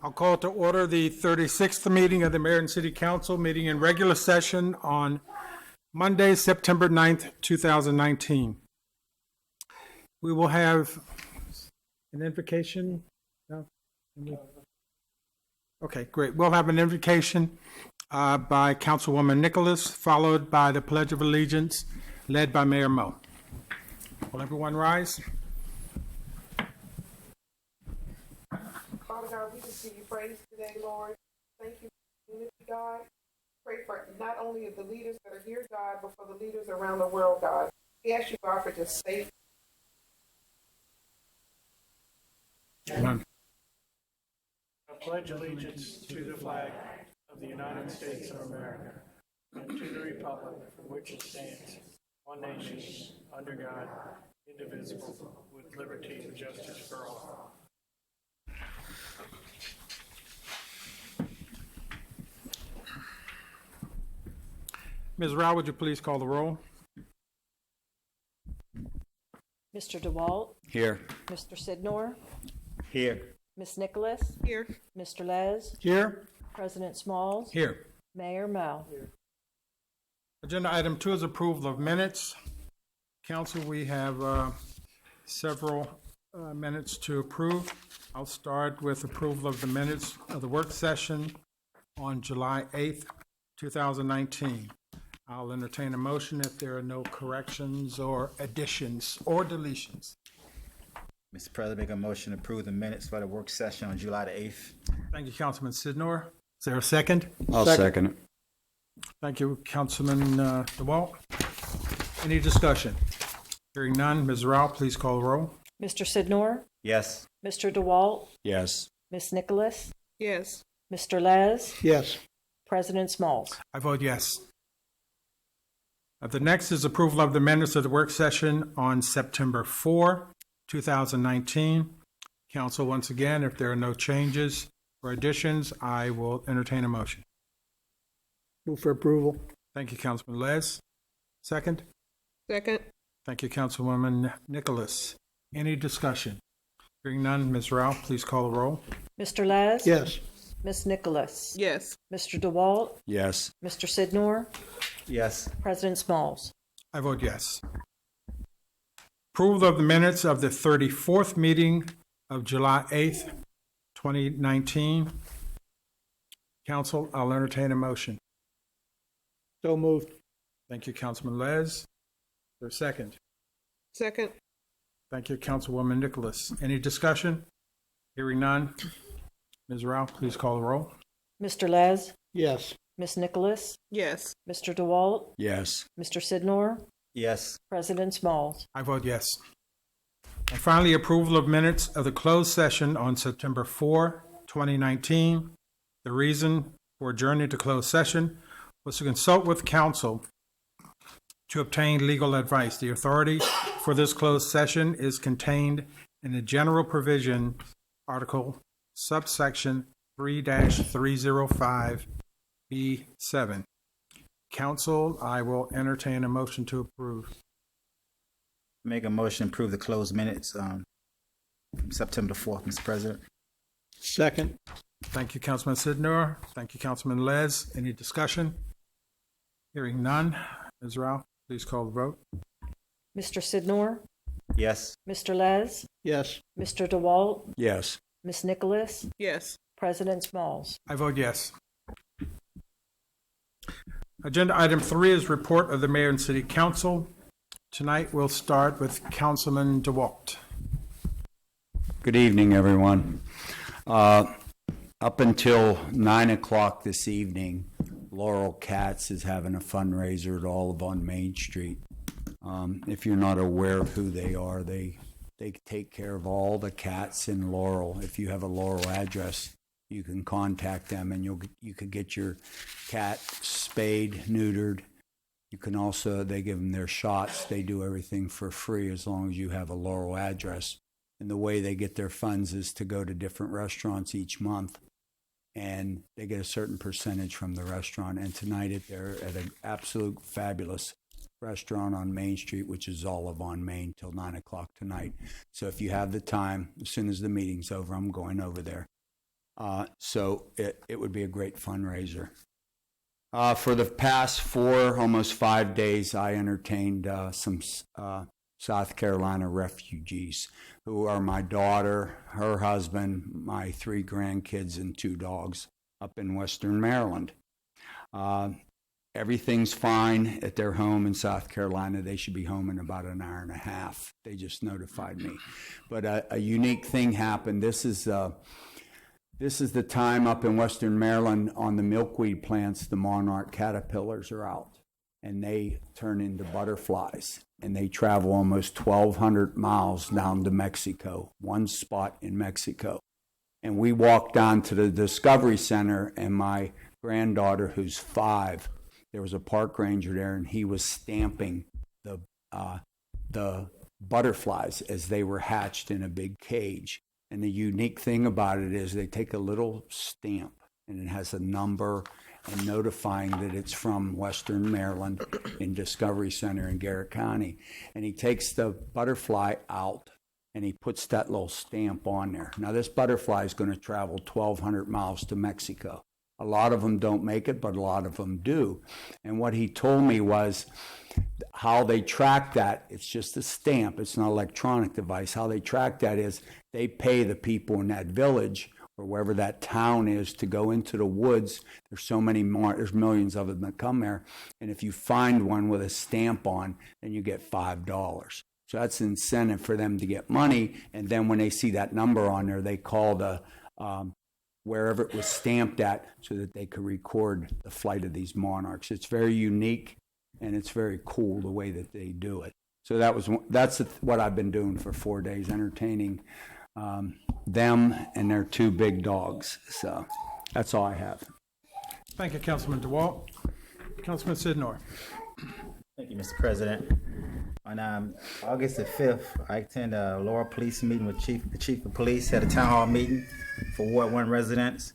I'll call to order the 36th meeting of the Mayor and City Council, meeting in regular session on Monday, September 9th, 2019. We will have an invocation. No? Okay, great. We'll have an invocation by Councilwoman Nicholas, followed by the Pledge of Allegiance, led by Mayor Mo. Will everyone rise? Father God, we just give you praise today, Lord. Thank you for unity, God. Pray for not only the leaders that are here, God, but for the leaders around the world, God. We ask you, God, for just safety. Amen. I pledge allegiance to the flag of the United States of America and to the republic for which it stands, one nation, under God, indivisible, with liberty and justice for all. Ms. Rao, would you please call the roll? Mr. DeWalt? Here. Mr. Sidnor? Here. Ms. Nicholas? Here. Mr. Les? Here. President Smalls? Here. Mayor Mo? Agenda item 2 is approval of minutes. Council, we have several minutes to approve. I'll start with approval of the minutes of the work session on July 8th, 2019. I'll entertain a motion if there are no corrections or additions or deletions. Mr. President, make a motion to approve the minutes for the work session on July the 8th. Thank you, Councilman Sidnor. Is there a second? I'll second it. Thank you, Councilman DeWalt. Any discussion? Hearing none, Ms. Rao, please call the roll. Mr. Sidnor? Yes. Mr. DeWalt? Yes. Ms. Nicholas? Yes. Mr. Les? Yes. President Smalls? I vote yes. The next is approval of the minutes of the work session on September 4, 2019. Council, once again, if there are no changes, or additions, I will entertain a motion. Move for approval. Thank you, Councilman Les. Second? Second. Thank you, Councilwoman Nicholas. Any discussion? Hearing none, Ms. Rao, please call the roll. Mr. Les? Yes. Ms. Nicholas? Yes. Mr. DeWalt? Yes. Mr. Sidnor? Yes. President Smalls? I vote yes. Approval of the minutes of the 34th meeting of July 8th, 2019. Council, I'll entertain a motion. So moved. Thank you, Councilman Les. For a second. Second. Thank you, Councilwoman Nicholas. Any discussion? Hearing none. Ms. Rao, please call the roll. Mr. Les? Yes. Ms. Nicholas? Yes. Mr. DeWalt? Yes. Mr. Sidnor? Yes. President Smalls? I vote yes. And finally, approval of minutes of the closed session on September 4, 2019. The reason for adjourning to closed session was to consult with counsel to obtain legal advice. The authority for this closed session is contained in the General Provisions Article Subsection 3-305B7. Council, I will entertain a motion to approve. Make a motion to approve the closed minutes from September 4th, Mr. President. Second. Thank you, Councilman Sidnor. Thank you, Councilman Les. Any discussion? Hearing none. Ms. Rao, please call the vote. Mr. Sidnor? Yes. Mr. Les? Yes. Mr. DeWalt? Yes. Ms. Nicholas? Yes. President Smalls? I vote yes. Agenda item 3 is report of the mayor and city council. Tonight we'll start with Councilman DeWalt. Good evening, everyone. Up until 9 o'clock this evening, Laurel Cats is having a fundraiser at Olive on Main Street. If you're not aware of who they are, they take care of all the cats in Laurel. If you have a Laurel address, you can contact them and you could get your cat spayed, neutered. You can also, they give them their shots. They do everything for free as long as you have a Laurel address. And the way they get their funds is to go to different restaurants each month, and they get a certain percentage from the restaurant. And tonight they're at an absolute fabulous restaurant on Main Street, which is Olive on Main, till 9 o'clock tonight. So if you have the time, as soon as the meeting's over, I'm going over there. So it would be a great fundraiser. For the past 4, almost 5 days, I entertained some South Carolina refugees who are my daughter, her husband, my 3 grandkids, and 2 dogs up in Western Maryland. Everything's fine at their home in South Carolina. They should be home in about an hour and a half. They just notified me. But a unique thing happened. This is the time up in Western Maryland on the milkweed plants, the monarch caterpillars are out, and they turn into butterflies, and they travel almost 1,200 miles down to Mexico, one spot in Mexico. And we walked down to the Discovery Center, and my granddaughter, who's 5, there was a park ranger there, and he was stamping the butterflies as they were hatched in a big cage. And the unique thing about it is they take a little stamp, and it has a number and notifying that it's from Western Maryland in Discovery Center in Garrett County. And he takes the butterfly out, and he puts that little stamp on there. Now, this butterfly is going to travel 1,200 miles to Mexico. A lot of them don't make it, but a lot of them do. And what he told me was how they track that. It's just a stamp. It's not an electronic device. How they track that is they pay the people in that village or wherever that town is to go into the woods. There's so many more. There's millions of them that come there. And if you find one with a stamp on, then you get $5. So that's an incentive for them to get money. And then when they see that number on there, they call the wherever it was stamped at so that they could record the flight of these monarchs. It's very unique, and it's very cool the way that they do it. So that's what I've been doing for 4 days, entertaining them and their 2 big dogs. So that's all I have. Thank you, Councilman DeWalt. Councilman Sidnor. Thank you, Mr. President. On August the 5th, I attended a Laurel police meeting with the chief of police, had a town hall meeting for Ward 1 residents.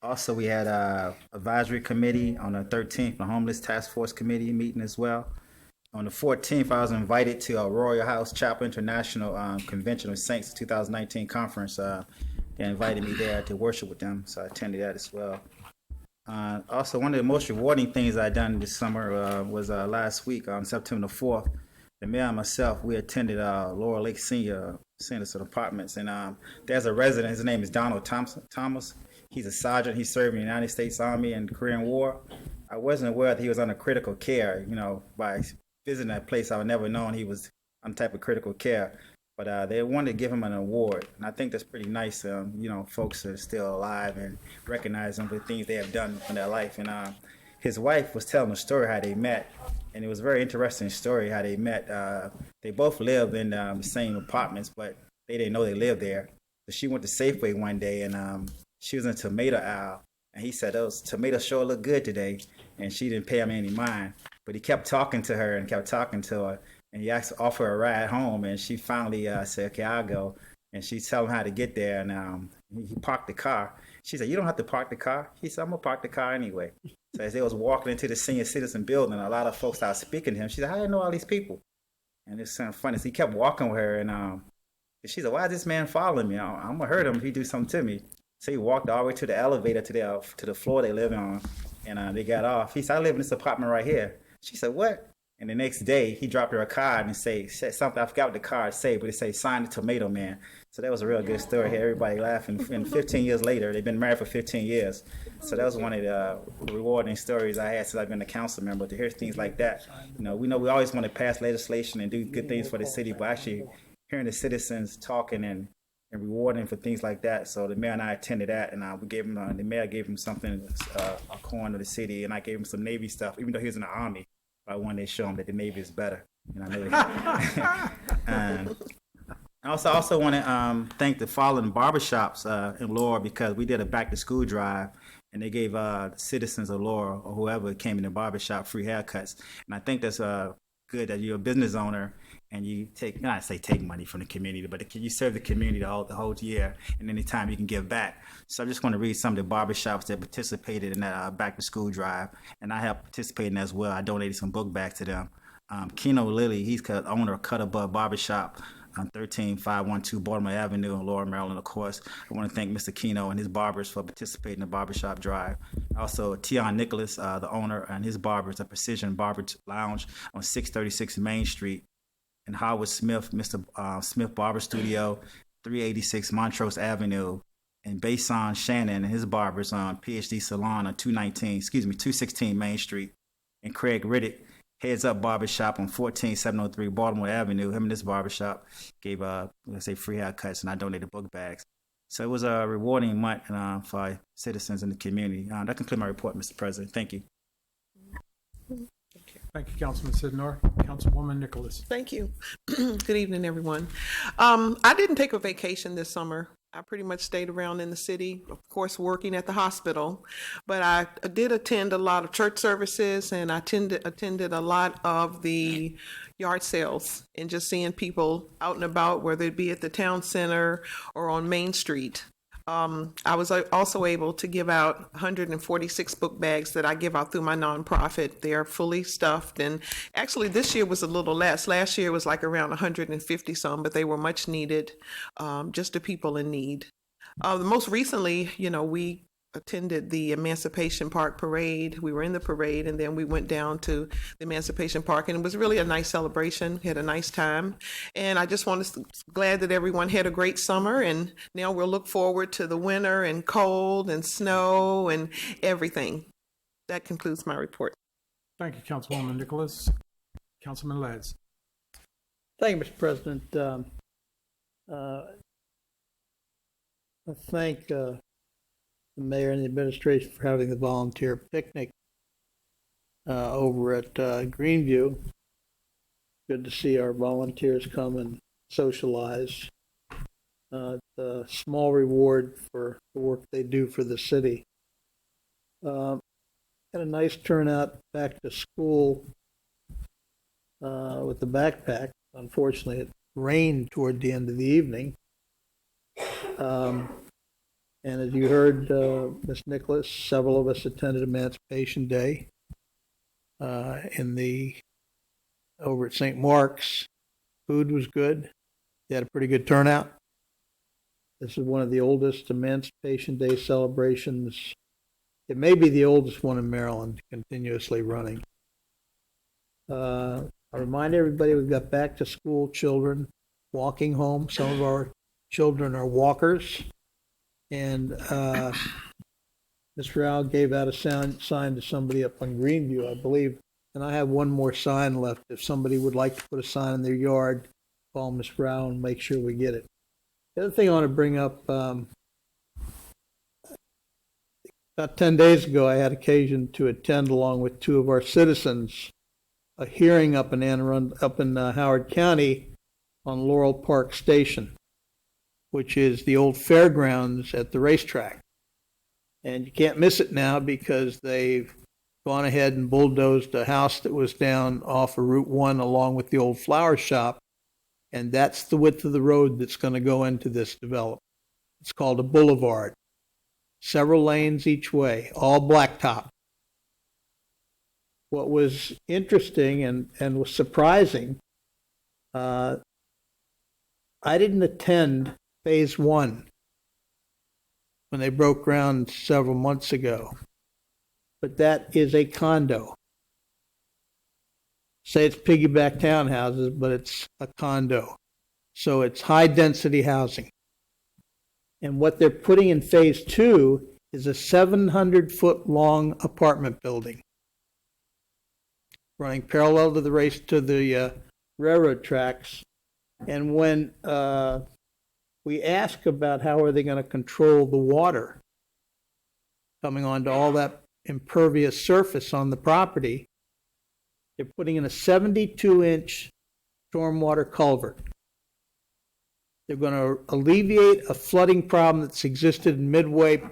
Also, we had a advisory committee on the 13th, the homeless task force committee meeting as well. On the 14th, I was invited to a Royal House Chapel International Convention of Saints 2019 conference. They invited me there to worship with them, so I attended that as well. Also, one of the most rewarding things I done this summer was last week on September 4th. The mayor and myself, we attended Laurel Lake Senior Citizen Apartments, and there's a resident. His name is Donald Thomas. He's a sergeant. He served in the United States Army in the Korean War. I wasn't aware that he was under critical care. By visiting that place, I would never known he was on type of critical care. But they wanted to give him an award, and I think that's pretty nice. Folks are still alive and recognize them for things they have done in their life. And his wife was telling a story how they met, and it was a very interesting story how they met. They both lived in the same apartments, but they didn't know they lived there. So she went to Safeway one day, and she was in a tomato aisle, and he said, "Those tomatoes sure look good today," and she didn't pay him any mind. But he kept talking to her and kept talking to her, and he offered her a ride home, and she finally said, "Okay, I'll go." And she told him how to get there, and he parked the car. She said, "You don't have to park the car." He said, "I'm going to park the car anyway." So as they was walking into the senior citizen building, a lot of folks started speaking to him. She said, "How do you know all these people?" And it's kind of funny. So he kept walking with her, and she said, "Why is this man following me? I'm going to hurt him if he do something to me." So he walked all the way to the elevator to the floor they live on, and they got off. He said, "I live in this apartment right here." She said, "What?" And the next day, he dropped her a card and said something. I forgot what the card said, but it said, "Sign the Tomato Man." So that was a real good story here. Everybody laughing. And 15 years later, they've been married for 15 years. So that was one of the rewarding stories I had since I've been a council member, to hear things like that. We always want to pass legislation and do good things for the city, but actually hearing the citizens talking and rewarding for things like that. So the mayor and I attended that, and we gave him, the mayor gave him something, a coin of the city, and I gave him some Navy stuff, even though he was in the Army. I wanted to show him that the Navy is better. I know I also want to thank the following barbershops in Laurel, because we did a back to school drive, and they gave the citizens of Laurel or whoever came in the barbershop free haircuts. And I think that's good that you're a business owner and you take money from the community, but you serve the community the whole year, and anytime you can give back. So I'm just going to read some of the barbershops that participated in that back to school drive, and I helped participate in that as well. I donated some book bags to them. Keno Lilly, he's the owner of Cut Above Barbershop on 13512 Baltimore Avenue in Laurel, Maryland, of course. I want to thank Mr. Keno and his barbers for participating in the barbershop drive. Also, Tion Nicholas, the owner, and his barbers, a Precision Barber Lounge on 636 Main Street. And Howard Smith, Mr. Smith Barber Studio, 386 Montrose Avenue. And Bason Shannon and his barbers on PhD Salon on 216 Main Street. And Craig Riddick, Heads Up Barbershop on 14703 Baltimore Avenue. Him and his barbershop gave, free haircuts, and I donated book bags. So it was a rewarding month for citizens in the community. That concludes my report, Mr. President. Thank you. Thank you, Councilman Sidnor. Councilwoman Nicholas. Thank you. Good evening, everyone. I didn't take a vacation this summer. I pretty much stayed around in the city, of course, working at the hospital. But I did attend a lot of church services, and I attended a lot of the yard sales and just seeing people out and about, whether it be at the town center or on Main Street. I was also able to give out 146 book bags that I give out through my nonprofit. They are fully stuffed, and actually this year was a little less. Last year was like around 150 some, but they were much needed, just to people in need. Most recently, we attended the Emancipation Park parade. We were in the parade, and then we went down to the Emancipation Park, and it was really a nice celebration. We had a nice time, and I just glad that everyone had a great summer, and now we'll look forward to the winter and cold and snow and everything. That concludes my report. Thank you, Councilwoman Nicholas. Councilman Lads. Thank you, Mr. President. I thank the mayor and the administration for having the volunteer picnic over at Greenview. Good to see our volunteers come and socialize. It's a small reward for the work they do for the city. Had a nice turnout back to school with the backpack. Unfortunately, it rained toward the end of the evening. And as you heard, Ms. Nicholas, several of us attended Emancipation Day over at St. Mark's. Food was good. They had a pretty good turnout. This is one of the oldest Emancipation Day celebrations. It may be the oldest one in Maryland, continuously running. I remind everybody we've got back to school children walking home. Some of our children are walkers. And Ms. Rao gave out a sign to somebody up on Greenview, I believe. And I have one more sign left. If somebody would like to put a sign in their yard, call Ms. Rao and make sure we get it. The other thing I want to bring up, about 10 days ago, I had occasion to attend, along with two of our citizens, a hearing up in Howard County on Laurel Park Station, which is the old fairgrounds at the racetrack. And you can't miss it now because they've gone ahead and bulldozed a house that was down off of Route 1 along with the old flower shop. And that's the width of the road that's going to go into this development. It's called a boulevard. Several lanes each way, all blacktop. What was interesting and was surprising, I didn't attend phase 1 when they broke ground several months ago, but that is a condo. Say it's piggyback townhouses, but it's a condo. So it's high density housing. And what they're putting in phase 2 is a 700-foot long apartment building running parallel to the railroad tracks. And when we ask about how are they going to control the water coming onto all that impervious surface on the property, they're putting in a 72-inch stormwater culvert. They're going to alleviate a flooding problem that's existed in Midway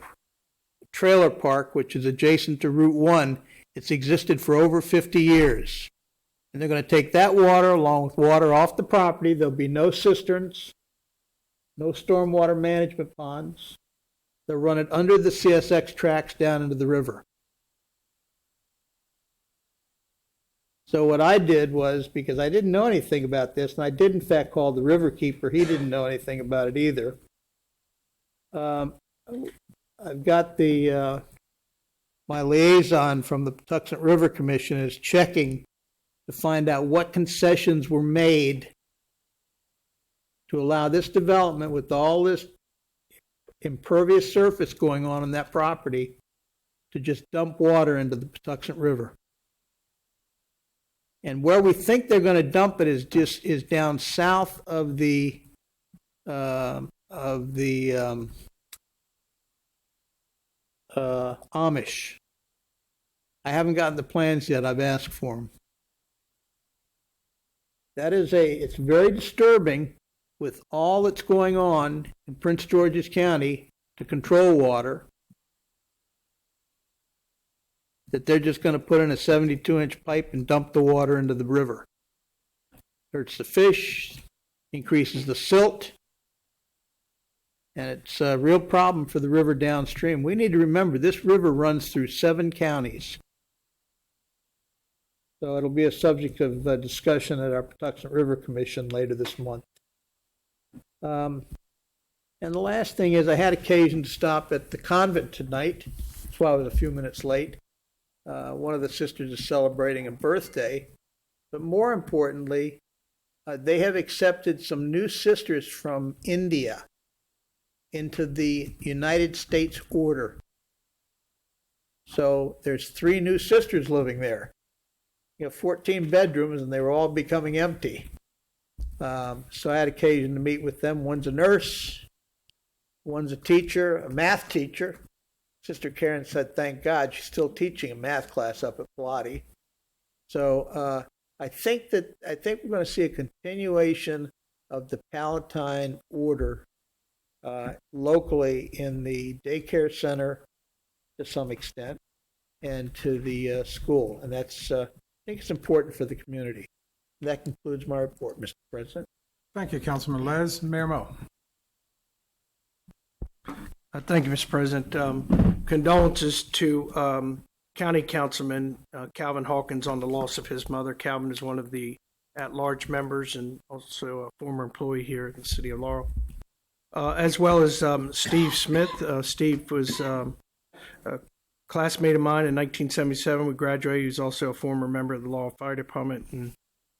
Trailer Park, which is adjacent to Route 1. It's existed for over 50 years. And they're going to take that water along with water off the property. There'll be no cisterns, no stormwater management ponds. They'll run it under the CSX tracks down into the river. So what I did was, because I didn't know anything about this, and I did in fact call the river keeper, he didn't know anything about it either. I've got my liaison from the Patuxent River Commission is checking to find out what concessions were made to allow this development with all this impervious surface going on in that property to just dump water into the Patuxent River. And where we think they're going to dump it is down south of the Amish. I haven't gotten the plans yet. I've asked for them. It's very disturbing with all that's going on in Prince George's County to control water, that they're just going to put in a 72-inch pipe and dump the water into the river. Hurts the fish, increases the silt, and it's a real problem for the river downstream. We need to remember this river runs through 7 counties. So it'll be a subject of discussion at our Patuxent River Commission later this month. And the last thing is I had occasion to stop at the convent tonight. That's why I was a few minutes late. One of the sisters is celebrating a birthday. But more importantly, they have accepted some new sisters from India into the United States Order. So there's 3 new sisters living there. You have 14 bedrooms, and they were all becoming empty. So I had occasion to meet with them. One's a nurse, one's a teacher, a math teacher. Sister Karen said, thank God, she's still teaching a math class up at Pilate. So I think we're going to see a continuation of the Palatine order locally in the daycare center to some extent and to the school. And that's I think it's important for the community. That concludes my report, Mr. President. Thank you, Councilman Les. Mayor Mo. Thank you, Mr. President. Condolences to County Councilman Calvin Hawkins on the loss of his mother. Calvin is one of the at-large members and also a former employee here in the city of Laurel, as well as Steve Smith. Steve was a classmate of mine in 1977. We graduated. He was also a former member of the Laurel Fire Department, and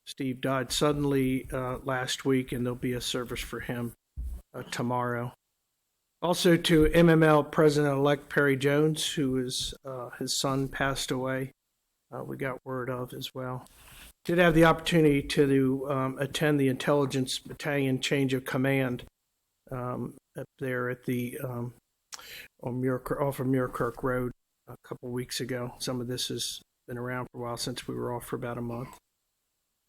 Steve died suddenly last week, and there'll be a service for him tomorrow. Also to MML President-elect Perry Jones, who is his son passed away. We got word of as well. Did have the opportunity to attend the Intelligence Battalion change of command up there at the off of Muirkirk Road a couple weeks ago. Some of this has been around for a while since we were off for about a month.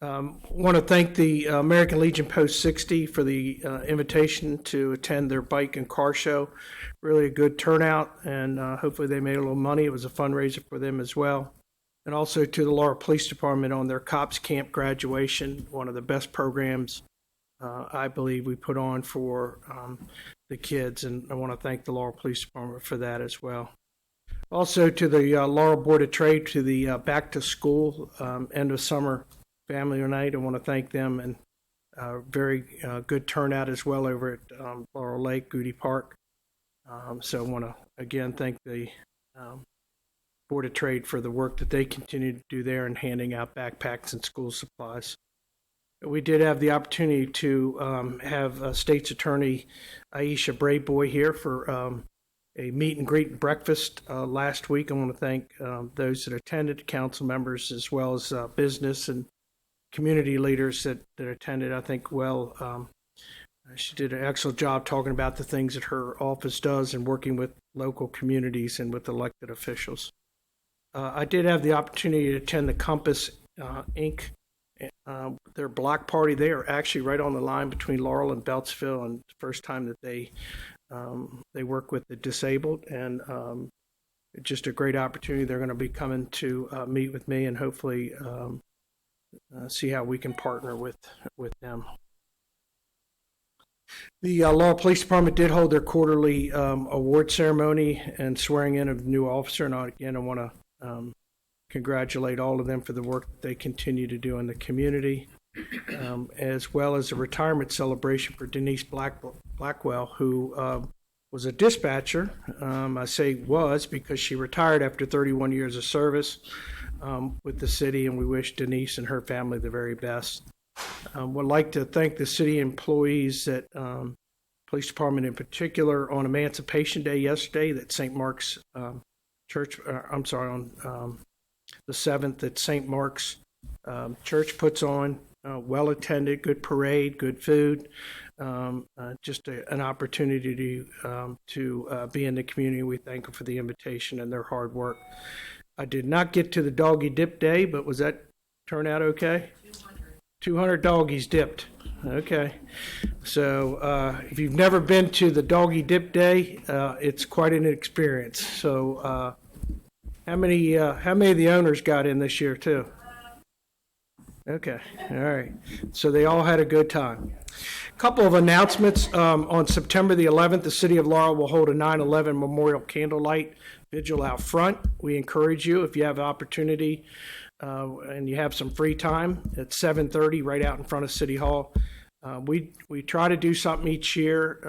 Want to thank the American Legion Post 60 for the invitation to attend their bike and car show. Really a good turnout, and hopefully they made a little money. It was a fundraiser for them as well. And also to the Laurel Police Department on their Cops Camp graduation, one of the best programs I believe we put on for the kids, and I want to thank the Laurel Police Department for that as well. Also to the Laurel Board of Trade, to the back to school end of summer family night. I want to thank them, and very good turnout as well over at Laurel Lake, Goody Park. So I want to again thank the Board of Trade for the work that they continue to do there and handing out backpacks and school supplies. We did have the opportunity to have State's Attorney Aisha Brayboy here for a meet and greet and breakfast last week. I want to thank those that attended, council members, as well as business and community leaders that attended. I think, she did an excellent job talking about the things that her office does and working with local communities and with elected officials. I did have the opportunity to attend the Compass Inc. Their block party. They are actually right on the line between Laurel and Beltsville, and the first time that they work with the disabled, and just a great opportunity. They're going to be coming to meet with me and hopefully see how we can partner with them. The Laurel Police Department did hold their quarterly award ceremony and swearing in of the new officer, and again, I want to congratulate all of them for the work that they continue to do in the community, as well as a retirement celebration for Denise Blackwell, who was a dispatcher. I say was because she retired after 31 years of service with the city, and we wish Denise and her family the very best. Would like to thank the city employees at Police Department in particular on Emancipation Day yesterday that St. Mark's Church, on the 7th that St. Mark's Church puts on. Well attended, good parade, good food, just an opportunity to be in the community. We thank them for the invitation and their hard work. I did not get to the doggy dip day, but was that turn out okay? 200 doggies dipped. Okay. So if you've never been to the doggy dip day, it's quite an experience. So how many of the owners got in this year too? Okay. All right. So they all had a good time. A couple of announcements. On September the 11th, the city of Laurel will hold a 9/11 memorial candlelight vigil out front. We encourage you, if you have an opportunity and you have some free time, at 7:30 right out in front of City Hall. We try to do something each year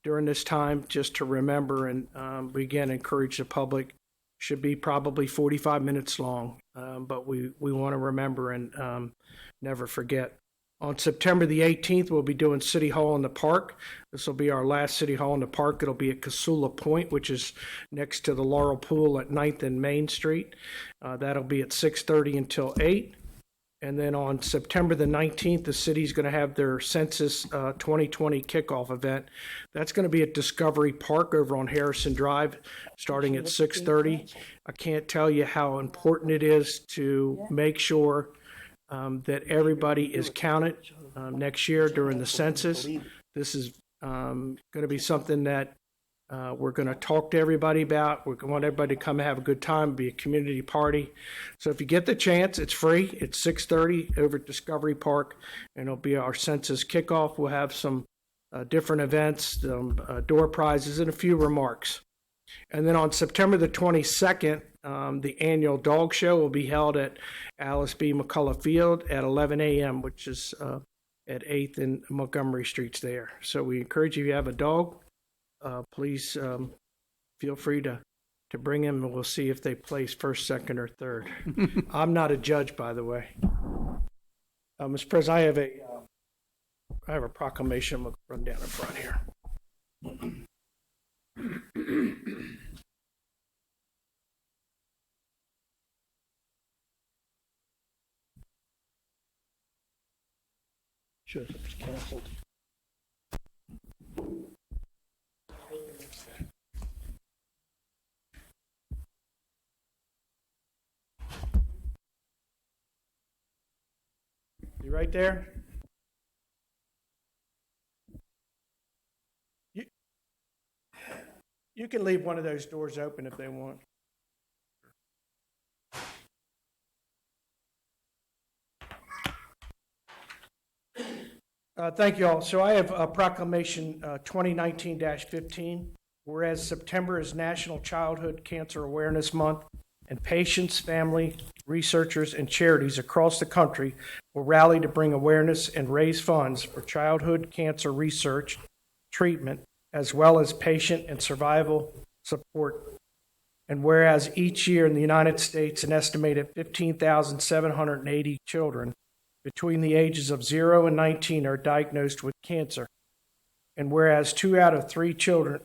during this time just to remember, and we again encourage the public. Should be probably 45 minutes long, but we want to remember and never forget. On September the 18th, we'll be doing City Hall in the Park. This will be our last City Hall in the Park. It'll be at Casula Point, which is next to the Laurel Pool at 9th and Main Street. That'll be at 6:30 until 8. And then on September the 19th, the city's going to have their Census 2020 kickoff event. That's going to be at Discovery Park over on Harrison Drive, starting at 6:30. I can't tell you how important it is to make sure that everybody is counted next year during the census. This is going to be something that We're going to talk to everybody about. We want everybody to come and have a good time, be a community party. So if you get the chance, it's free. It's 6:30 over at Discovery Park, and it'll be our census kickoff. We'll have some different events, door prizes, and a few remarks. And then on September the 22nd, the annual dog show will be held at Alice B. McCullough Field at 11 a.m., which is at 8th and Montgomery Streets there. So we encourage you, if you have a dog, please feel free to bring him, and we'll see if they place first, second, or third. I'm not a judge, by the way. Mr. President, I have a proclamation. I'm going to run down in front here. Shows it was canceled. You right there? You can leave one of those doors open if they want. Thank you all. So I have proclamation 2019-15. Whereas September is National Childhood Cancer Awareness Month, and patients, family, researchers, and charities across the country will rally to bring awareness and raise funds for childhood cancer research, treatment, as well as patient and survival support. And whereas each year in the United States, an estimated 15,780 children between the ages of 0 and 19 are diagnosed with cancer. And whereas 2 out of 3 childhood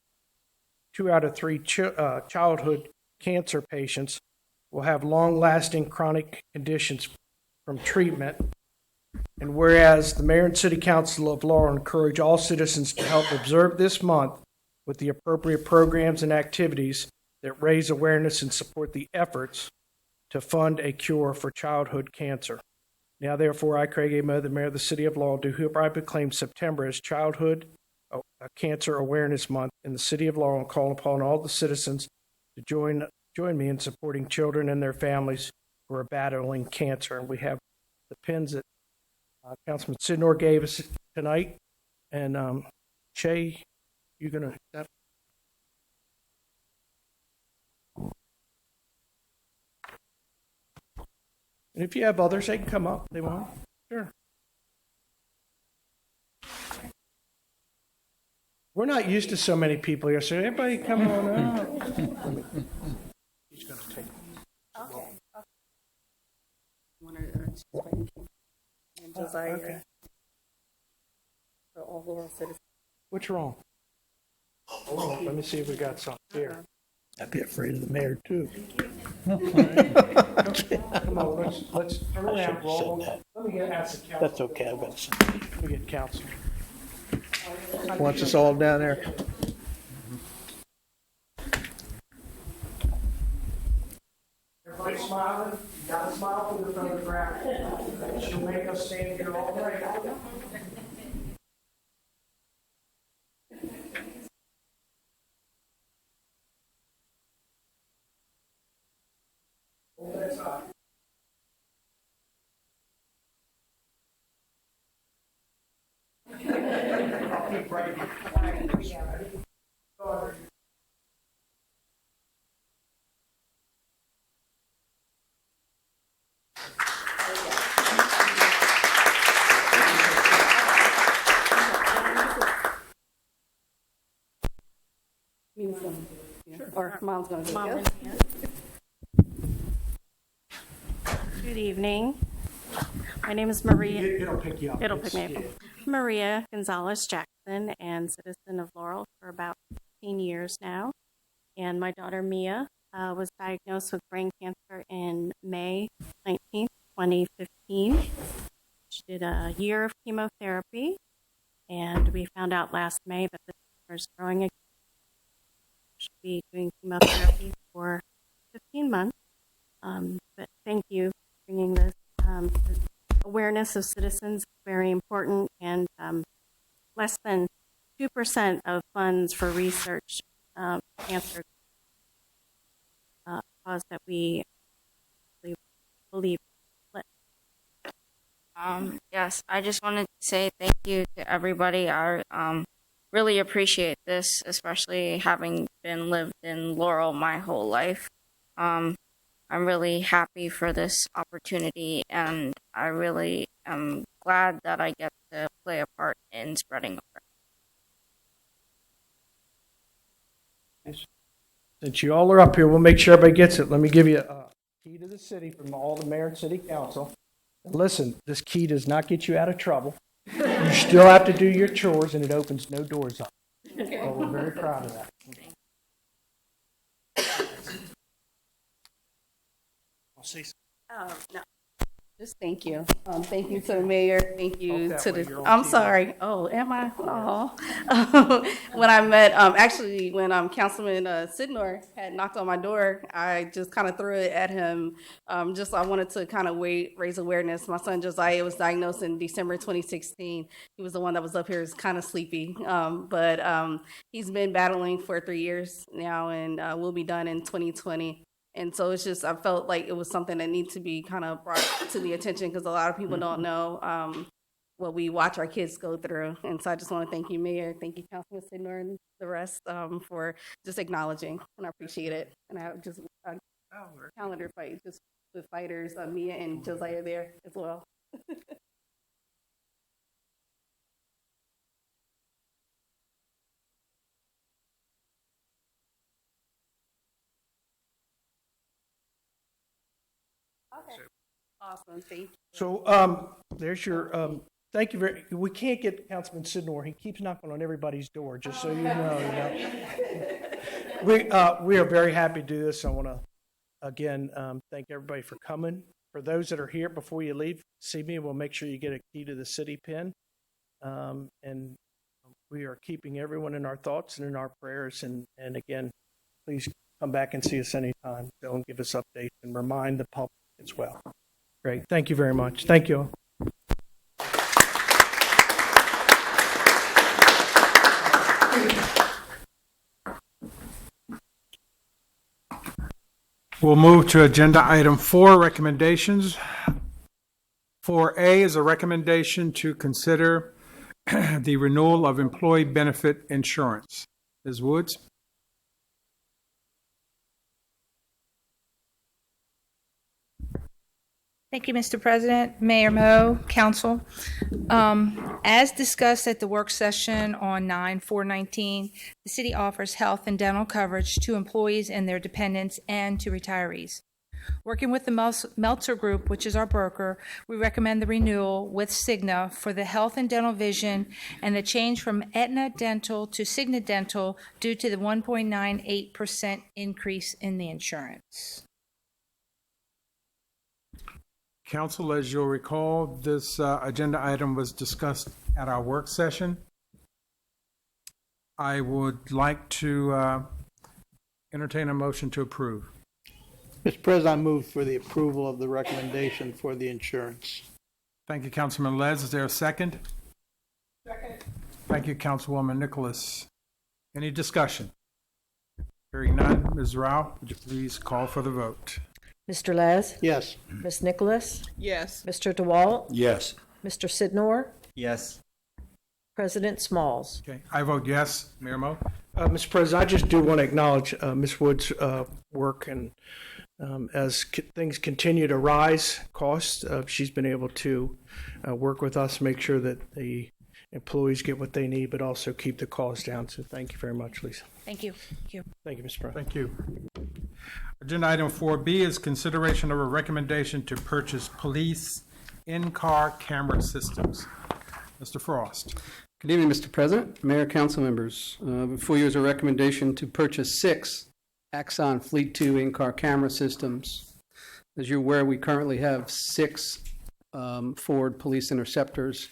cancer patients will have long-lasting chronic conditions from treatment. And whereas the Mayor and City Council of Laurel encourage all citizens to help observe this month with the appropriate programs and activities that raise awareness and support the efforts to fund a cure for childhood cancer. Now, therefore, I, Craig A. Moe, the Mayor of the City of Laurel, do hereby proclaim September as Childhood Cancer Awareness Month in the City of Laurel and call upon all the citizens to join me in supporting children and their families who are battling cancer. And we have the pins that Councilman Sidnor gave us tonight. And Shay, you're going to... And if you have others, they can come up. They want? Sure. We're not used to so many people here, so everybody come on up. He's going to take Okay. For all Laurel citizens. What's wrong? Hold on, let me see if we got something here. I'd be afraid of the mayor, too. Come on, let's turn around, roll. Let me ask the council. That's okay, I've got some. Let me get council. Wants us all down there. Everybody smiling? You got to smile for the photograph. She'll make us stand here all day. Hold that side. I'll keep right here. Or Mom's going to do it. Good evening. My name is Maria. It'll pick you up. It'll pick me up. Maria Gonzalez Jackson, and citizen of Laurel for about 15 years now. And my daughter Mia was diagnosed with brain cancer in May 19th, 2015. She did a year of chemotherapy, and we found out last May that the tumor is growing again. She'll be doing chemotherapy for 15 months. But thank you for bringing this. Awareness of citizens is very important, and less than 2% of funds for research cancer cause that we believe. Yes, I just wanted to say thank you to everybody. I really appreciate this, especially having been lived in Laurel my whole life. I'm really happy for this opportunity, and I really am glad that I get to play a part in spreading awareness. Since you all are up here, we'll make sure everybody gets it. Let me give you a key to the city from all the mayor and city council. And listen, this key does not get you out of trouble. You still have to do your chores, and it opens no doors up. So we're very proud of that. I'll say something. Oh, no. Just thank you. Thank you to the mayor. Thank you that to way the. you're on I'm TV. sorry. Oh, am I? Oh. When I met, actually, when Councilman Sidnor had knocked on my door, I just kind of threw it at him. Just I wanted to kind of raise awareness. My son Josiah was diagnosed in December 2016. He was the one that was up here, is kind of sleepy, but he's been battling for 3 years now, and will be done in 2020. And so it's just, I felt like it was something that needs to be kind of brought to the attention, because a lot of people don't know what we watch our kids go through. And so I just want to thank you, Mayor. Thank you, Councilman Sidnor, and the rest for just acknowledging, and I appreciate it. And I have just a calendar fight just with fighters, Mia and Josiah there as well. Okay. Awesome. Thank you. So there's your, thank you very, we can't get Councilman Sidnor. He keeps knocking on everybody's door, just so you know. We are very happy to do this. I want to, again, thank everybody for coming. For those that are here, before you leave, see me. We'll make sure you get a key to the city pin. And we are keeping everyone in our thoughts and in our prayers. And again, please come back and see us anytime. Don't give us updates, and remind the public as well. Great. Thank you very much. Thank you. We'll move to agenda item 4, recommendations. 4A is a recommendation to consider the renewal of employee benefit insurance. Ms. Woods? Thank you, Mr. President, Mayor Mo, Council. As discussed at the work session on 9/4/19, the city offers health and dental coverage to employees and their dependents and to retirees. Working with the Meltzer Group, which is our broker, we recommend the renewal with Cigna for the health and dental vision and the change from Aetna Dental to Cigna Dental due to the 1.98% increase in the insurance. Council, as you'll recall, this agenda item was discussed at our work session. I would like to entertain a motion to approve. Mr. President, I move for the approval of the recommendation for the insurance. Thank you, Councilman Les. Is there a second? Second. Thank you, Councilwoman Nicholas. Any discussion? Hearing none, Ms. Rao, would you please call for the vote? Mr. Les? Yes. Ms. Nicholas? Yes. Mr. DeWalt? Yes. Mr. Sidnor? Yes. President Smalls? Okay, I vote yes. Mayor Mo? Mr. President, I just do want to acknowledge Ms. Wood's work, and as things continue to rise, costs, she's been able to work with us, make sure that the employees get what they need, but also keep the costs down. So thank you very much, Lisa. Thank you. Thank you. Thank you, Mr. President. Thank you. Agenda item 4B is consideration of a recommendation to purchase police in-car camera systems. Mr. Frost. Good evening, Mr. President, Mayor, Council members. Before you is a recommendation to purchase 6 Axon Fleet 2 in-car camera systems. As you're aware, we currently have 6 Ford Police Interceptors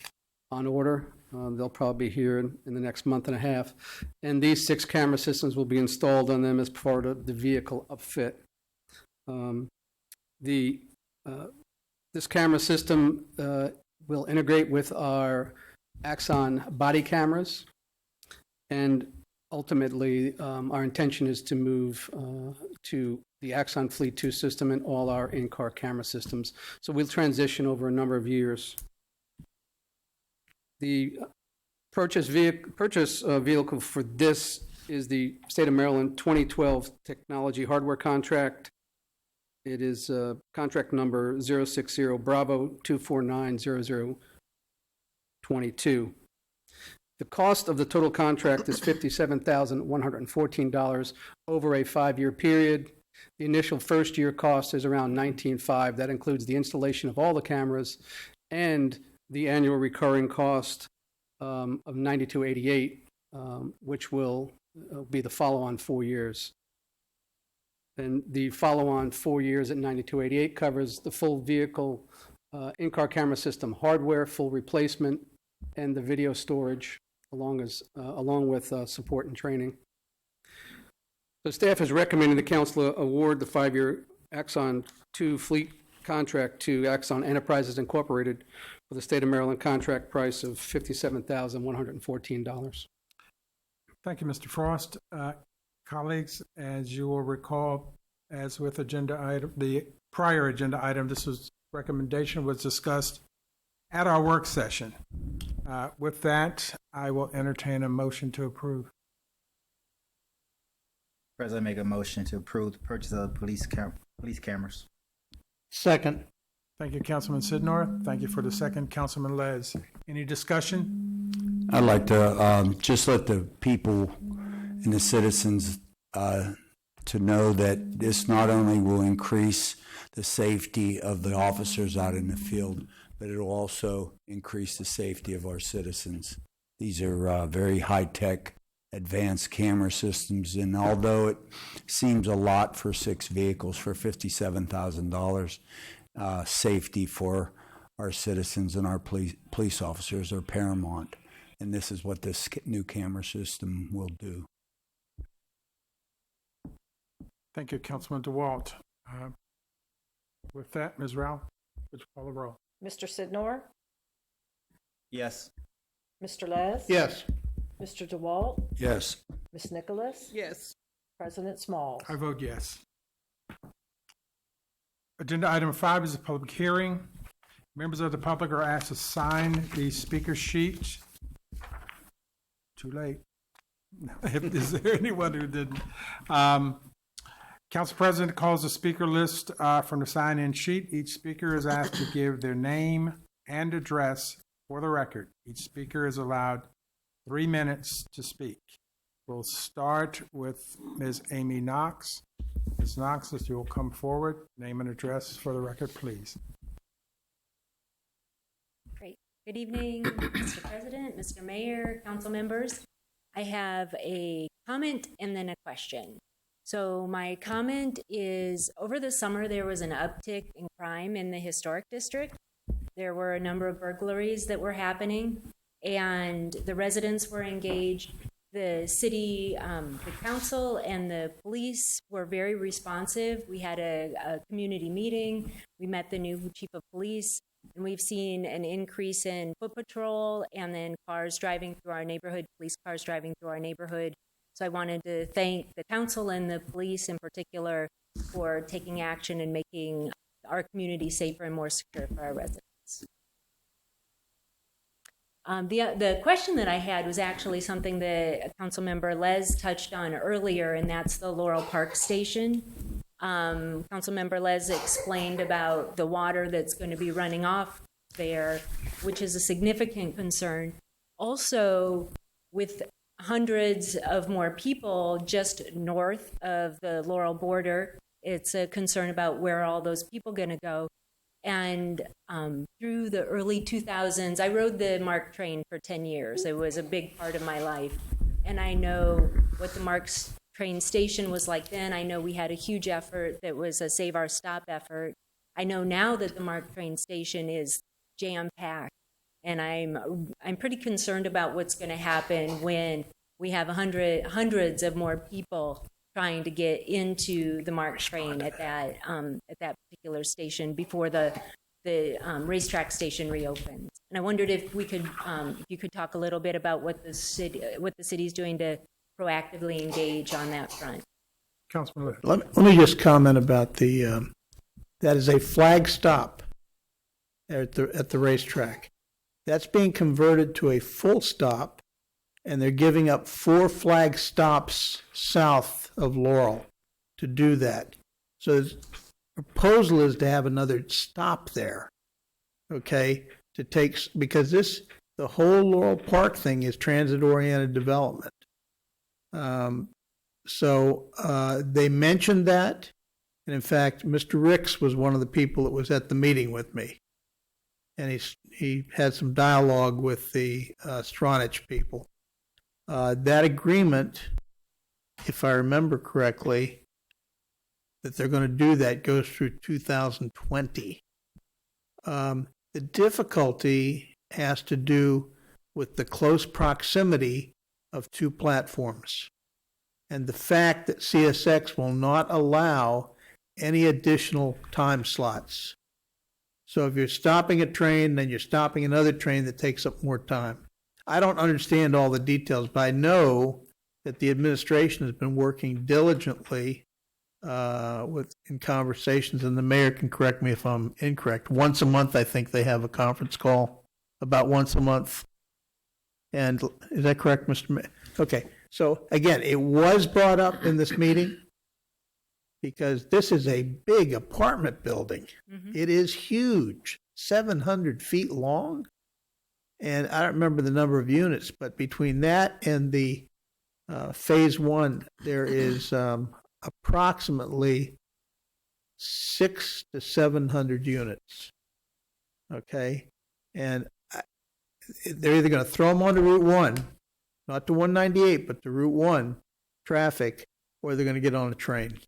on order. They'll probably be here in the next month and a half. And these 6 camera systems will be installed on them as part of the vehicle upfit. This camera system will integrate with our Axon body cameras, and ultimately, our intention is to move to the Axon Fleet 2 system and all our in-car camera systems. So we'll transition over a number of years. The purchase vehicle for this is the State of Maryland 2012 technology hardware contract. It is contract number 060 Bravo 2490022. The cost of the total contract is $57,114 over a 5-year period. The initial first-year cost is around $19,500. That includes the installation of all the cameras and the annual recurring cost of $92.88, which will be the follow-on 4 years. And the follow-on 4 years at $92.88 covers the full vehicle in-car camera system hardware, full replacement, and the video storage, along with support and training. So staff is recommending the council award the 5-year Axon 2 fleet contract to Axon Enterprises Incorporated for the State of Maryland contract price of $57,114. Thank you, Mr. Frost. Colleagues, as you will recall, as with agenda item, the prior agenda item, recommendation was discussed at our work session. With that, I will entertain a motion to approve. President, make a motion to approve the purchase of police cameras. Second. Thank you, Councilman Sidnor. Thank you for the second, Councilman Les. Any discussion? I'd like to just let the people and the citizens to know that this not only will increase the safety of the officers out in the field, but it will also increase the safety of our citizens. These are very high-tech, advanced camera systems, and although it seems a lot for 6 vehicles for $57,000, safety for our citizens and our police officers are paramount, and this is what this new camera system will do. Thank you, Councilman DeWalt. With that, Ms. Rao, would you call the roll? Mr. Sidnor? Yes. Mr. Les? Yes. Mr. DeWalt? Yes. Ms. Nicholas? Yes. President Smalls? I vote yes. Agenda item 5 is a public hearing. Members of the public are asked to sign the speaker sheet. Too late. Is there anyone who didn't? Council President calls the speaker list from the sign-in sheet. Each speaker is asked to give their name and address for the record. Each speaker is allowed 3 minutes to speak. We'll start with Ms. Amy Knox. Ms. Knox, if you will come forward, name and address for the record, please. Great. Good evening, Mr. President, Mr. Mayor, council members. I have a comment and then a question. So my comment is, over the summer, there was an uptick in crime in the historic district. There were a number of burglaries that were happening, and the residents were engaged. The city, the council, and the police were very responsive. We had a community meeting. We met the new chief of police, and we've seen an increase in foot patrol and then cars driving through our neighborhood, police cars driving through our neighborhood. So I wanted to thank the council and the police in particular for taking action and making our community safer and more secure for our residents. The question that I had was actually something that Councilmember Les touched on earlier, and that's the Laurel Park Station. Councilmember Les explained about the water that's going to be running off there, which is a significant concern. Also, with hundreds of more people just north of the Laurel border, it's a concern about where all those people going to go. And through the early 2000s, I rode the MARC train for 10 years. It was a big part of my life. And I know what the MARC train station was like then. I know we had a huge effort that was a Save Our Stop effort. I know now that the MARC train station is jam-packed. And I'm pretty concerned about what's going to happen when we have hundreds of more people trying to get into the MARC train at that particular station before the racetrack station reopens. And I wondered if we could, you could talk a little bit about what the city's doing to proactively engage on that front. Councilman Lee. Let me just comment about the, that is a flag stop at the racetrack. That's being converted to a full stop, and they're giving up 4 flag stops south of Laurel to do that. So the proposal is to have another stop there, okay, to take, because the whole Laurel Park thing is transit-oriented development. So they mentioned that, and in fact, Mr. Ricks was one of the people that was at the meeting with me, and he had some dialogue with the Stronach people. That agreement, if I remember correctly, that they're going to do that goes through 2020. The difficulty has to do with the close proximity of 2 platforms and the fact that CSX will not allow any additional time slots. So if you're stopping a train, then you're stopping another train that takes up more time. I don't understand all the details, but I know that the administration has been working diligently in conversations, and the mayor can correct me if I'm incorrect. Once a month, I think they have a conference call, about once a month. And is that correct, Mr. Mayor? Okay. So again, it was brought up in this meeting because this is a big apartment building. Mm-hmm. It is huge, 700 feet long. And I don't remember the number of units, but between that and the phase 1, there is approximately 600 to 700 units. Okay. And they're either going to throw them onto Route 1, not to 198, but to Route 1 traffic, or they're going to get on a train.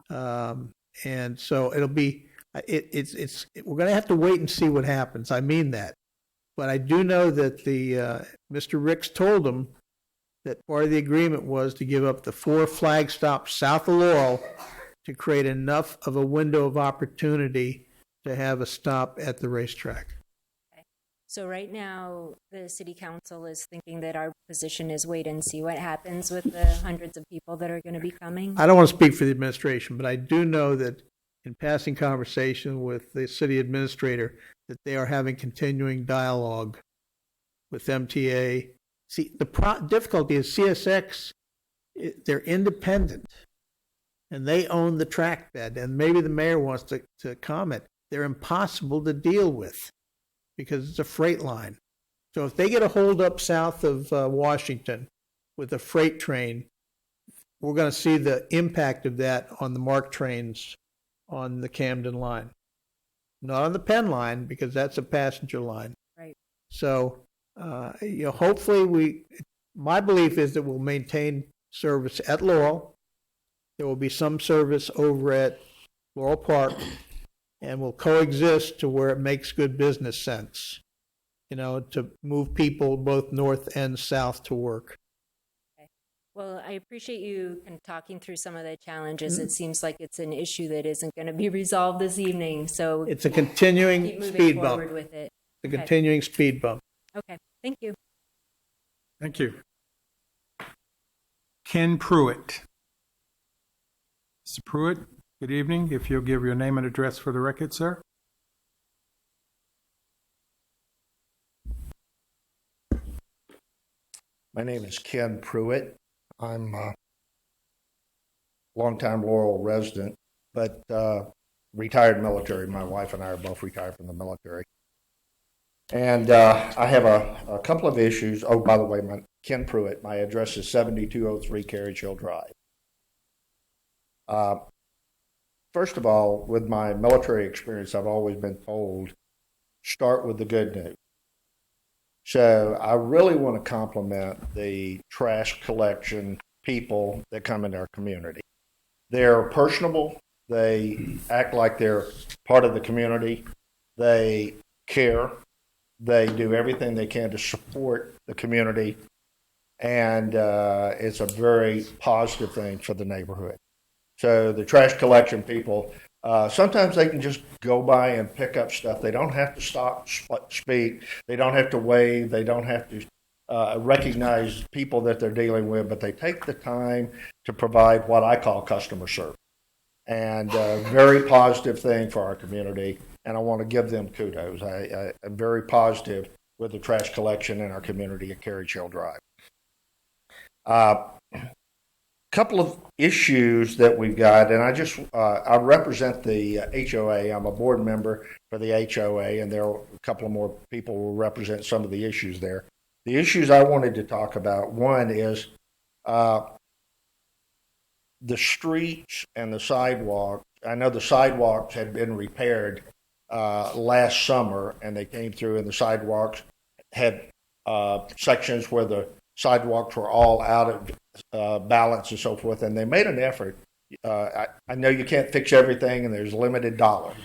And so it'll be, we're going to have to wait and see what happens. I mean that. But I do know that Mr. Ricks told them that part of the agreement was to give up the 4 flag stops south of Laurel to create enough of a window of opportunity to have a stop at the racetrack. So right now, the city council is thinking that our position is wait and see what happens with the hundreds of people that are going to be coming. I don't want to speak for the administration, but I do know that in passing conversation with the city administrator, that they are having continuing dialogue with MTA. See, the difficulty is CSX, they're independent, and they own the track bed, and maybe the mayor wants to comment. They're impossible to deal with, because it's a freight line. So if they get a hold up south of Washington with a freight train, we're going to see the impact of that on the MARC trains on the Camden line. Not on the Penn line, because that's a passenger line. Right. So, hopefully my belief is that we'll maintain service at Laurel. There will be some service over at Laurel Park, and will coexist to where it makes good business sense, to move people both north and south to work. Okay. Well, I appreciate you talking through some of the challenges. Mm-hmm. It seems like it's an issue that isn't going to be resolved this evening, so it's a continuing speed bump. With it. A continuing speed bump. Okay, thank you. Thank you. Ken Pruitt. Mr. Pruitt, good evening. If you'll give your name and address for the record, sir. My name is Ken Pruitt. I'm a longtime Laurel resident, but retired military. My wife and I are both retired from the military. And I have a couple of issues. Oh, by the way, Ken Pruitt, my address is 7203 Carriage Hill Drive. First of all, with my military experience, I've always been told, start with the good news. So I really want to compliment the trash collection people that come in our community. They're personable. They act like they're part of the community. They care. They do everything they can to support the community. And it's a very positive thing for the neighborhood. So the trash collection people, sometimes they can just go by and pick up stuff. They don't have to stop, speak. They don't have to wave. They don't have to recognize people that they're dealing with, but they take the time to provide what I call customer service. And a very positive thing for our community, and I want to give them kudos. I'm very positive with the trash collection in our community at Carriage Hill Drive. Couple of issues that we've got, and I represent the HOA. I'm a board member for the HOA, and there are a couple of more people who represent some of the issues there. The issues I wanted to talk about, one is the streets and the sidewalk. I know the sidewalks had been repaired last summer, and they came through, and the sidewalks had sections where the sidewalks were all out of balance and so forth, and they made an effort. I know you can't fix everything, and there's limited dollars.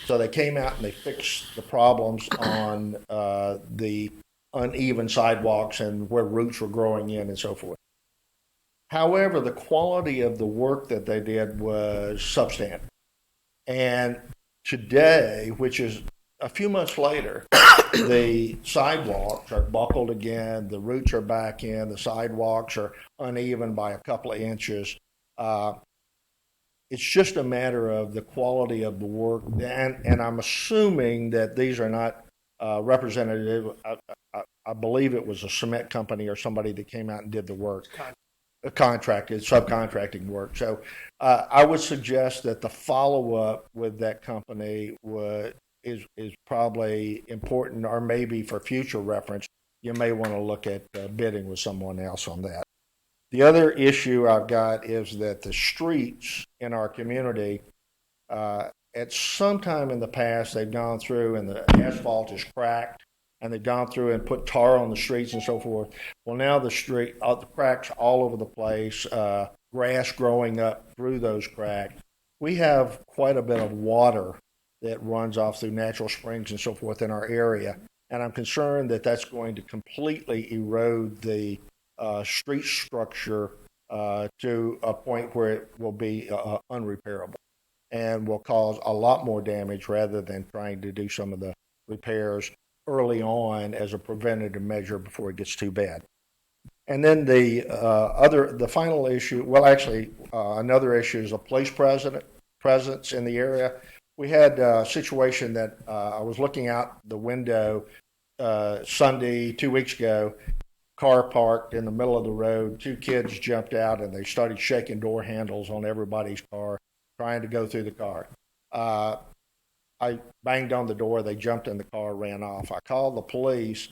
So they came out and they fixed the problems on the uneven sidewalks and where roots were growing in and so forth. However, the quality of the work that they did was substandard. And today, which is a few months later, the sidewalks are buckled again, the roots are back in, the sidewalks are uneven by a couple of inches. It's just a matter of the quality of the work. And I'm assuming that these are not representative. I believe it was a cement company or somebody that came out and did the work. Subcontracting work. So I would suggest that the follow-up with that company is probably important, or maybe for future reference, you may want to look at bidding with someone else on that. The other issue I've got is that the streets in our community, at some time in the past, they've gone through and the asphalt is cracked, and they've gone through and put tar on the streets and so forth. Well, now the cracks all over the place, grass growing up through those cracks. We have quite a bit of water that runs off through natural springs and so forth in our area, and I'm concerned that that's going to completely erode the street structure to a point where it will be unrepairable and will cause a lot more damage rather than trying to do some of the repairs early on as a preventative measure before it gets too bad. And then the final issue, well, actually, another issue is a police presence in the area. We had a situation that I was looking out the window Sunday, 2 weeks ago, car parked in the middle of the road. Two kids jumped out and they started shaking door handles on everybody's car, trying to go through the car. I banged on the door. They jumped in the car, ran off. I called the police.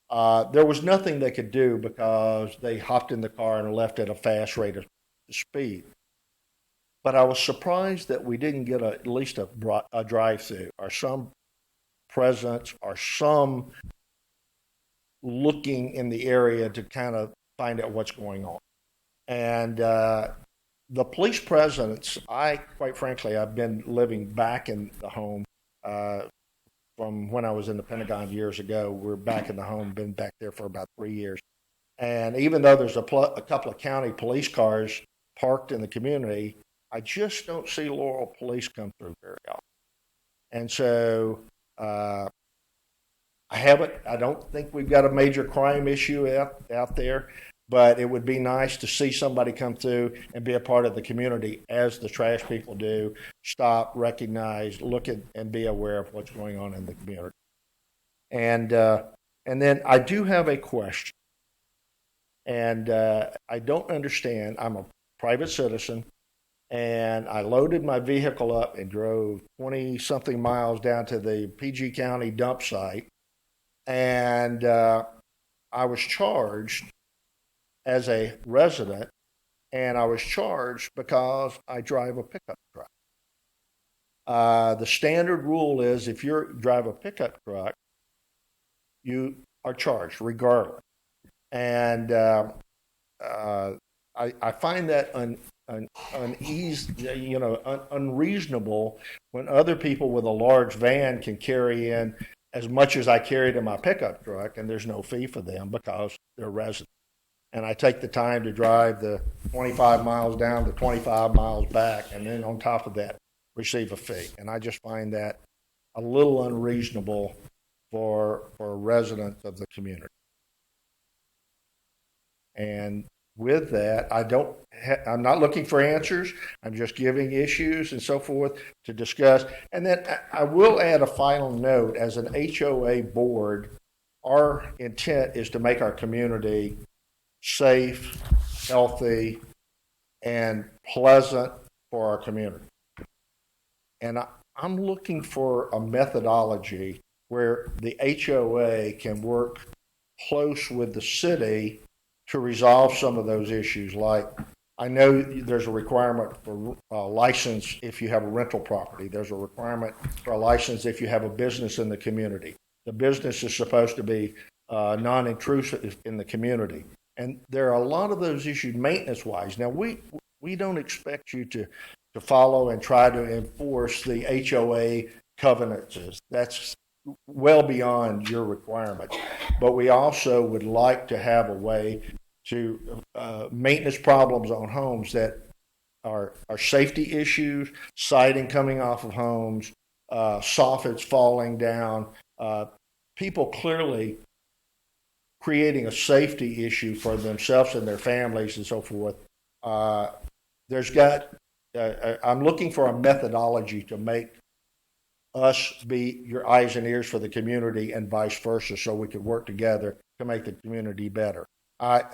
There was nothing they could do because they hopped in the car and left at a fast rate of speed. But I was surprised that we didn't get at least a drive-through or some presence or some looking in the area to kind of find out what's going on. And the police presence, quite frankly, I've been living back in the home from when I was in the Pentagon years ago. We're back in the home, been back there for about 3 years. And even though there's a couple of county police cars parked in the community, I just don't see Laurel police come through very often. And so I don't think we've got a major crime issue out there, but it would be nice to see somebody come through and be a part of the community as the trash people do. Stop, recognize, look at, and be aware of what's going on in the community. And then I do have a question. And I don't understand. I'm a private citizen, and I loaded my vehicle up and drove 20-something miles down to the PG County dump site, and I was charged as a resident, and I was charged because I drive a pickup truck. The standard rule is if you drive a pickup truck, you are charged regardless. And I find that unreasonable when other people with a large van can carry in as much as I carried in my pickup truck, and there's no fee for them because they're residents. And I take the time to drive the 25 miles down, the 25 miles back, and then on top of that, receive a fee. And I just find that a little unreasonable for residents of the community. And with that, I'm not looking for answers. I'm just giving issues and so forth to discuss. And then I will add a final note. As an HOA board, our intent is to make our community safe, healthy, and pleasant for our community. And I'm looking for a methodology where the HOA can work close with the city to resolve some of those issues. Like, I know there's a requirement for a license if you have a rental property. There's a requirement for a license if you have a business in the community. The business is supposed to be non-intrusive in the community. And there are a lot of those issues maintenance-wise. Now, we don't expect you to follow and try to enforce the HOA covenants. That's well beyond your requirements. But we also would like to have a way to maintenance problems on homes that are safety issues, siding coming off of homes, soffits falling down, people clearly creating a safety issue for themselves and their families and so forth. I'm looking for a methodology to make us be your eyes and ears for the community and vice versa, so we could work together to make the community better. I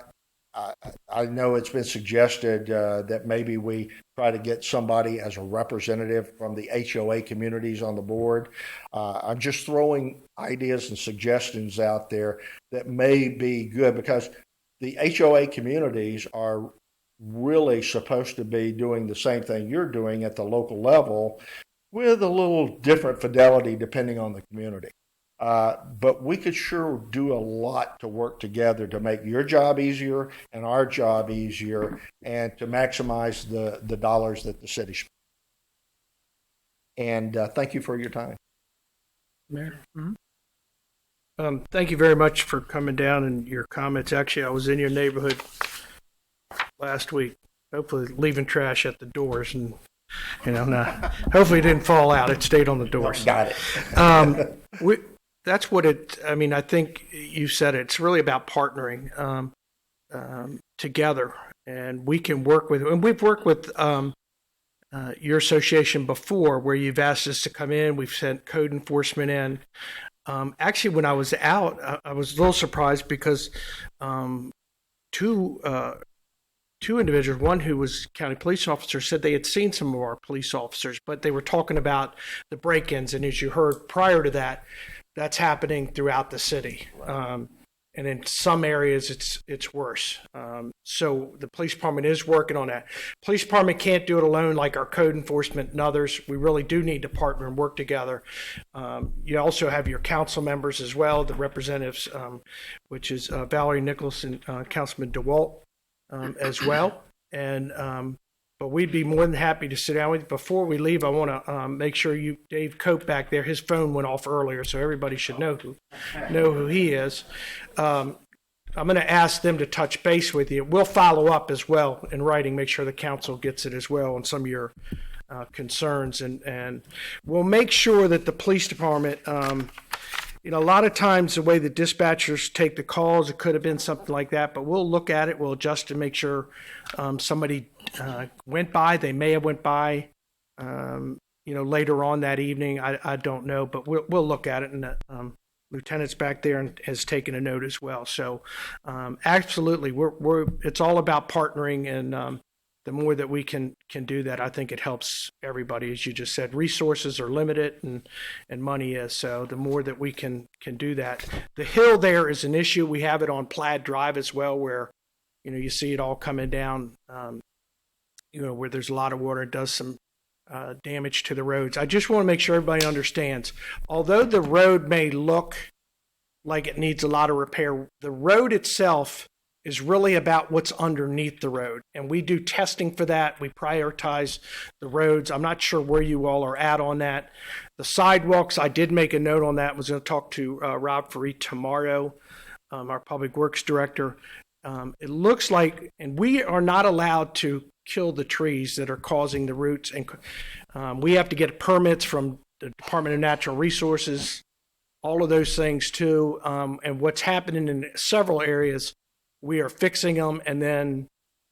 know it's been suggested that maybe we try to get somebody as a representative from the HOA communities on the board. I'm just throwing ideas and suggestions out there that may be good, because the HOA communities are really supposed to be doing the same thing you're doing at the local level, with a little different fidelity depending on the community. But we could sure do a lot to work together to make your job easier and our job easier, and to maximize the dollars that the city spends. And thank you for your time. Mayor? Thank you very much for coming down and your comments. Actually, I was in your neighborhood last week, hopefully leaving trash at the doors, and hopefully it didn't fall out. It stayed on the doors. Got it. That's what I think you said it. It's really about partnering together, and we can work with, and we've worked with your association before, where you've asked us to come in. We've sent code enforcement in. Actually, when I was out, I was a little surprised because two individuals, one who was county police officer, said they had seen some of our police officers, but they were talking about the break-ins. And as you heard prior to that, that's happening throughout the city. And in some areas, it's worse. So the police department is working on that. Police department can't do it alone, like our code enforcement and others. We really do need to partner and work together. You also have your council members as well, the representatives, which is Valerie Nicholas and Councilman DeWalt. As well, and but we'd be more than happy to sit down with you. Before we leave, I want to make sure Dave Cope back there, his phone went off earlier, so everybody should know who he is. I'm going to ask them to touch base with you. We'll follow up as well in writing, make sure the council gets it as well on some of your concerns, and we'll make sure that the police department. A lot of times the way the dispatchers take the calls, it could have been something like that, but we'll look at it. We'll adjust to make sure somebody went by. They may have went by, later on that evening. I don't know, but we'll look at it. And the lieutenant's back there and has taken a note as well. So absolutely, it's all about partnering, and the more that we can do that, I think it helps everybody. As you just said, resources are limited and money is. So the more that we can do that. The hill there is an issue. We have it on Plaid Drive as well, where, you see it all coming down, where there's a lot of water. It does some damage to the roads. I just want to make sure everybody understands, although the road may look like it needs a lot of repair, the road itself is really about what's underneath the road. And we do testing for that. We prioritize the roads. I'm not sure where you all are at on that. The sidewalks, I did make a note on that. I was going to talk to Rob Fareed tomorrow, our public works director. It looks like, and we are not allowed to kill the trees that are causing the roots. And we have to get permits from the Department of Natural Resources, all of those things too. And what's happening in several areas, we are fixing them and then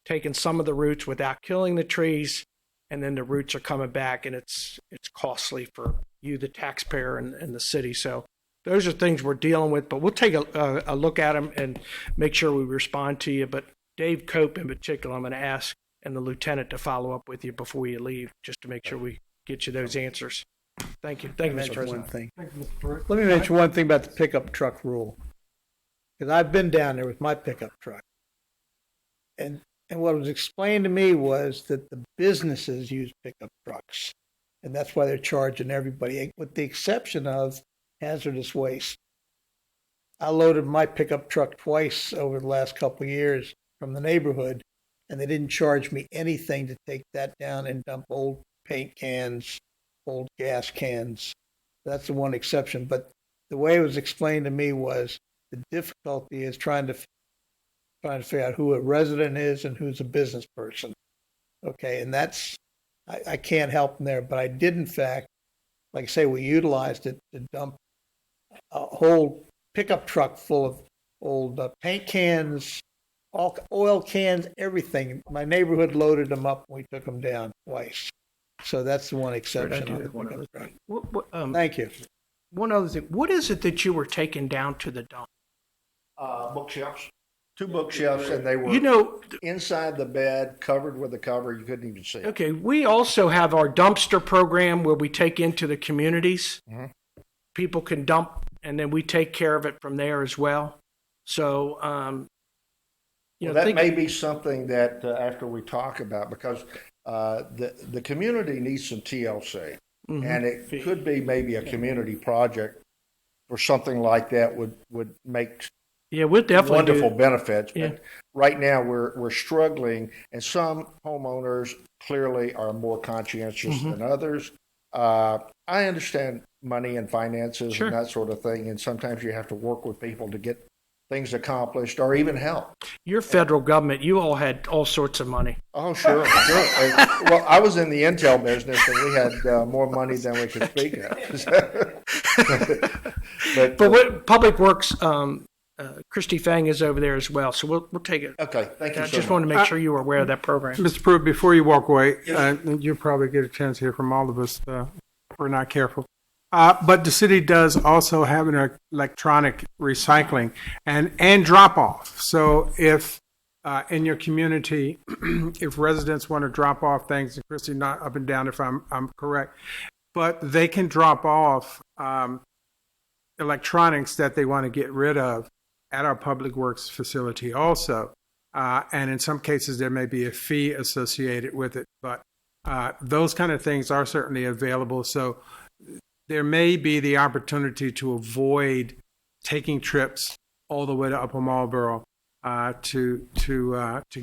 taking some of the roots without killing the trees, and then the roots are coming back, and it's costly for you, the taxpayer, and the city. So those are things we're dealing with, but we'll take a look at them and make sure we respond to you. But Dave Cope in particular, I'm going to ask, and the lieutenant to follow up with you before you leave, just to make sure we get you those answers. Thank you. Thank you, Mr. President. Let me mention one thing about the pickup truck rule. Because I've been down there with my pickup truck. And what was explained to me was that the businesses use pickup trucks. And that's why they're charging everybody, with the exception of hazardous waste. I loaded my pickup truck twice over the last couple of years from the neighborhood, and they didn't charge me anything to take that down and dump old paint cans, old gas cans. That's the one exception. But the way it was explained to me was the difficulty is trying to figure out who a resident is and who's a business person. Okay, and that's, I can't help them there, but I did, in fact, like I say, we utilized it to dump a whole pickup truck full of old paint cans, all oil cans, everything. My neighborhood loaded them up and we took them down twice. So that's the one exception. Thank you. One other thing. What is it that you were taking down to the dump? Bookshelves. 2 bookshelves, and they were inside the bed, covered with a cover. You couldn't even see it. Okay, we also have our dumpster program where we take into the communities. Mm-hmm. People can dump, and then we take care of it from there as well. So, that may be something that after we talk about, because the community needs some TLC, Mm-hmm. and it could be maybe a community project or something like that would make we'll definitely wonderful benefits. Yeah. But right now we're struggling, and some homeowners clearly are more conscientious Mm-hmm. than others. I understand money and finances Sure. and that sort of thing, and sometimes you have to work with people to get things accomplished or even help. Your federal government, you all had all sorts of money. Oh, sure. Well, I was in the intel business, and we had more money than we could speak of. but what Public Works, Christy Fang is over there as well, so we'll take it. Okay, thank you. I just wanted to make sure you were aware of that program. Mr. Pruitt, before you walk away, you'll probably get a chance to hear from all of us if we're not careful. But the city does also have an electronic recycling and drop off. So if in your community, if residents want to drop off things, and Christy, not up and down if I'm correct, but they can drop off electronics that they want to get rid of at our Public Works facility also. And in some cases, there may be a fee associated with it, but those kind of things are certainly available. So there may be the opportunity to avoid taking trips all the way to Upper Marlboro to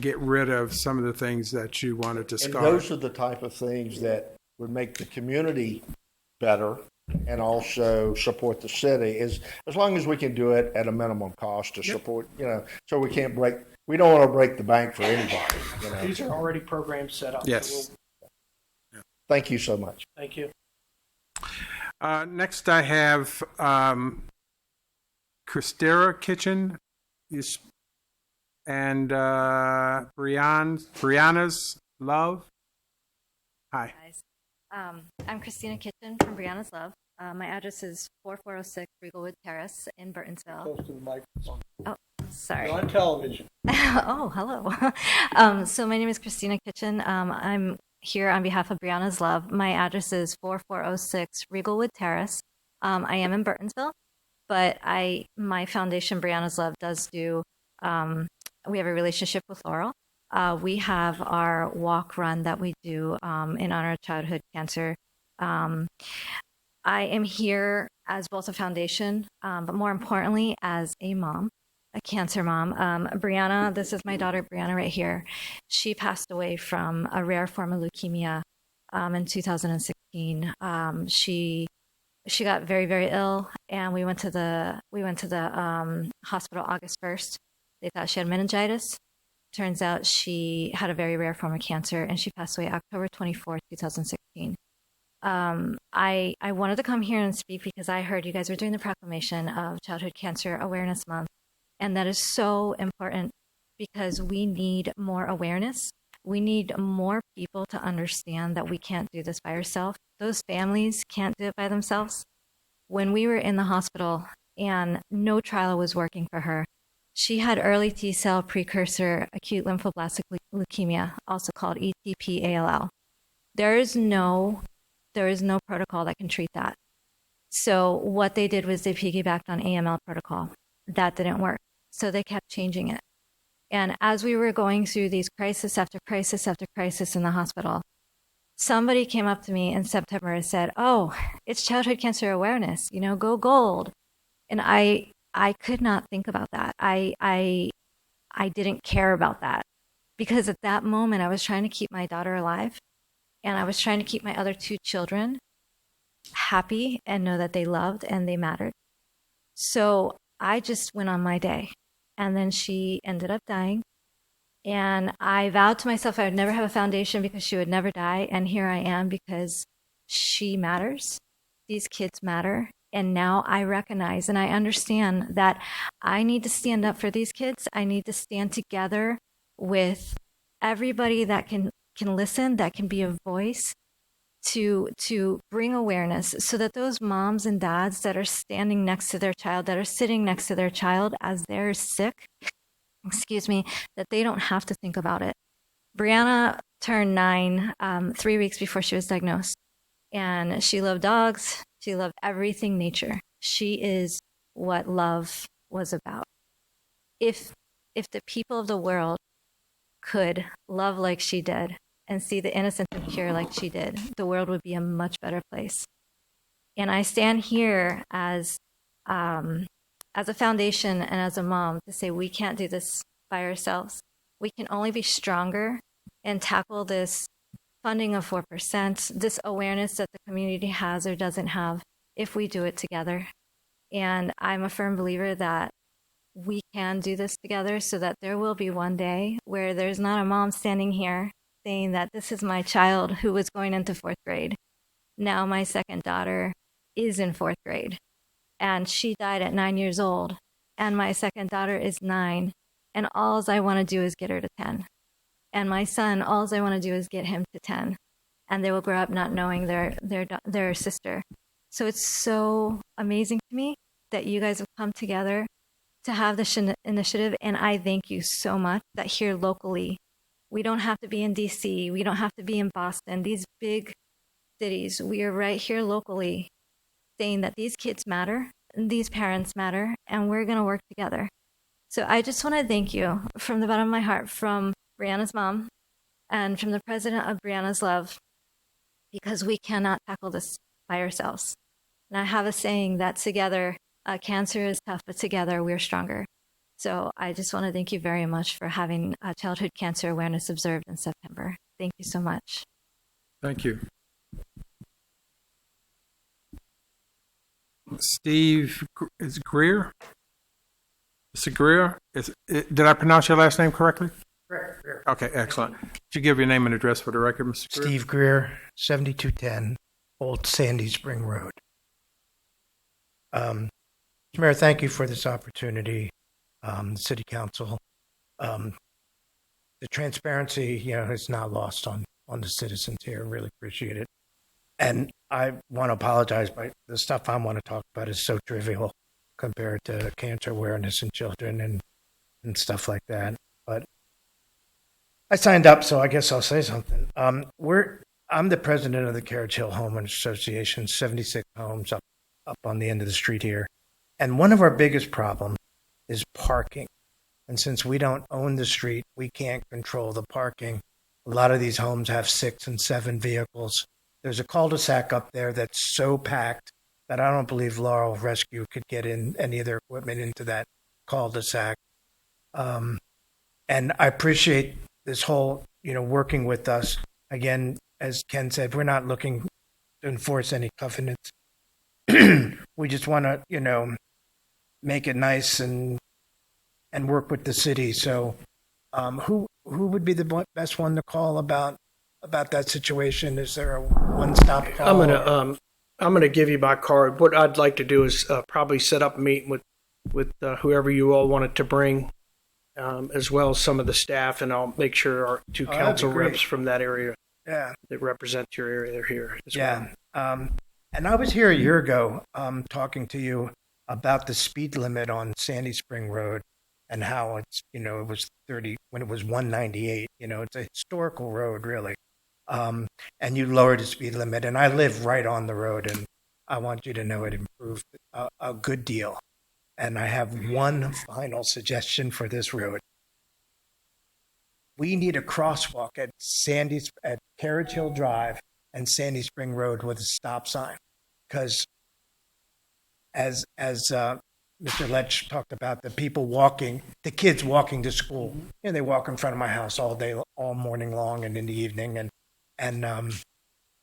get rid of some of the things that you want to discard. And those are the type of things that would make the community better and also support the city, as long as we can do it at a minimum cost to support, so we don't want to break the bank for anybody. These are already programs set up. Yes. So Thank you so much. thank you. Next, I have Christera Kitchen and Brianna's Love. Hi. Guys. I'm Christina Kitchen from Brianna's Love. My address is 4406 Regalwood Terrace in Burtonsville. Close to the microphone. Oh, sorry. You're on television. Oh, hello. So my name is Christina Kitchen. I'm here on behalf of Brianna's Love. My address is 4406 Regalwood Terrace. I am in Burtonsville, but my foundation, Brianna's Love, does do, we have a relationship with Laurel. We have our walk run that we do in honor of childhood cancer. I am here as both a foundation, but more importantly, as a mom, a cancer mom. Brianna, this is my daughter, Brianna, right here. She passed away from a rare form of leukemia in 2016. She got very, very ill, and we went to the hospital August 1st. They thought she had meningitis. Turns out she had a very rare form of cancer, and she passed away October 24th, 2016. I wanted to come here and speak because I heard you guys were doing the proclamation of Childhood Cancer Awareness Month, and that is so important because we need more awareness. We need more people to understand that we can't do this by ourselves. Those families can't do it by themselves. When we were in the hospital and no trial was working for her, she had early T-cell precursor acute lymphoblastic leukemia, also called ETP-ALL. There is no protocol that can treat that. So what they did was they piggybacked on AML protocol. That didn't work. So they kept changing it. And as we were going through these crisis after crisis after crisis in the hospital, somebody came up to me in September and said, "Oh, it's childhood cancer awareness, go gold." And I could not think about that. I didn't care about that, because at that moment I was trying to keep my daughter alive, and I was trying to keep my other 2 children happy and know that they loved and they mattered. So I just went on my day. And then she ended up dying. And I vowed to myself I would never have a foundation because she would never die. And here I am because she matters. These kids matter. And now I recognize and I understand that I need to stand up for these kids. I need to stand together with everybody that can listen, that can be a voice, to bring awareness so that those moms and dads that are standing next to their child, that are sitting next to their child as they're sick, that they don't have to think about it. Brianna turned 9 3 weeks before she was diagnosed, and she loved dogs. She loved everything nature. She is what love was about. If the people of the world could love like she did, and see the innocent and pure like she did, the world would be a much better place. And I stand here as a foundation and as a mom to say we can't do this by ourselves. We can only be stronger and tackle this funding of 4%, this awareness that the community has or doesn't have, if we do it together. And I'm a firm believer that we can do this together, so that there will be one day where there's not a mom standing here saying that this is my child who was going into 4th grade. Now my second daughter is in 4th grade, and she died at 9 years old, and my second daughter is 9, and all I want to do is get her to 10. And my son, all I want to do is get him to 10, and they will grow up not knowing their sister. So it's so amazing to me that you guys have come together to have this initiative, and I thank you so much that here locally, we don't have to be in DC, we don't have to be in Boston, these big cities. We are right here locally saying that these kids matter, and these parents matter, and we're going to work together. So I just want to thank you from the bottom of my heart, from Brianna's mom and from the president of Brianna's Love, because we cannot tackle this by ourselves. And I have a saying that together, cancer is tough, but together we're stronger. So I just want to thank you very much for having Childhood Cancer Awareness observed in September. Thank you so much. Thank you. Steve, is Greer? Mr. Greer, did I pronounce your last name correctly? Correct. Okay, excellent. Could you give your name and address for the record, Mr. Greer? Steve Greer, 7210 Old Sandy Spring Road. Mr. Mayor, thank you for this opportunity. The City Council, the transparency, is not lost on the citizens here. Really appreciate it. And I want to apologize, but the stuff I want to talk about is so trivial compared to cancer awareness in children and stuff like that. But I signed up, so I guess I'll say something. I'm the president of the Carriage Hill Homeowners Association, 76 homes up on the end of the street here. And one of our biggest problems is parking. And since we don't own the street, we can't control the parking. A lot of these homes have 6 and 7 vehicles. There's a cul-de-sac up there that's so packed that I don't believe Laurel Rescue could get in any of their equipment into that cul-de-sac. And I appreciate this whole, working with us. Again, as Ken said, we're not looking to enforce any covenants. We just want to, make it nice and work with the city. So, who would be the best one to call about that situation? Is there a one-stop call? I'm gonna give you my card. What I'd like to do is probably set up a meeting with whoever you all wanted to bring, as well as some of the staff, and I'll make sure our two that'd be council great. reps from that area Yeah. that represent your area are here as well. Yeah. And I was here a year ago talking to you about the speed limit on Sandy Spring Road and how it's, it was 30 when it was 198. It's a historical road, really. And you lowered the speed limit. And I live right on the road, and I want you to know it improved a good deal. And I have one final suggestion for this road. We need a crosswalk at Carriage Hill Drive and Sandy Spring Road with a stop sign, because as Mr. Letch talked about, the kids walking to school, they walk in front of my house all morning long and in the evening, and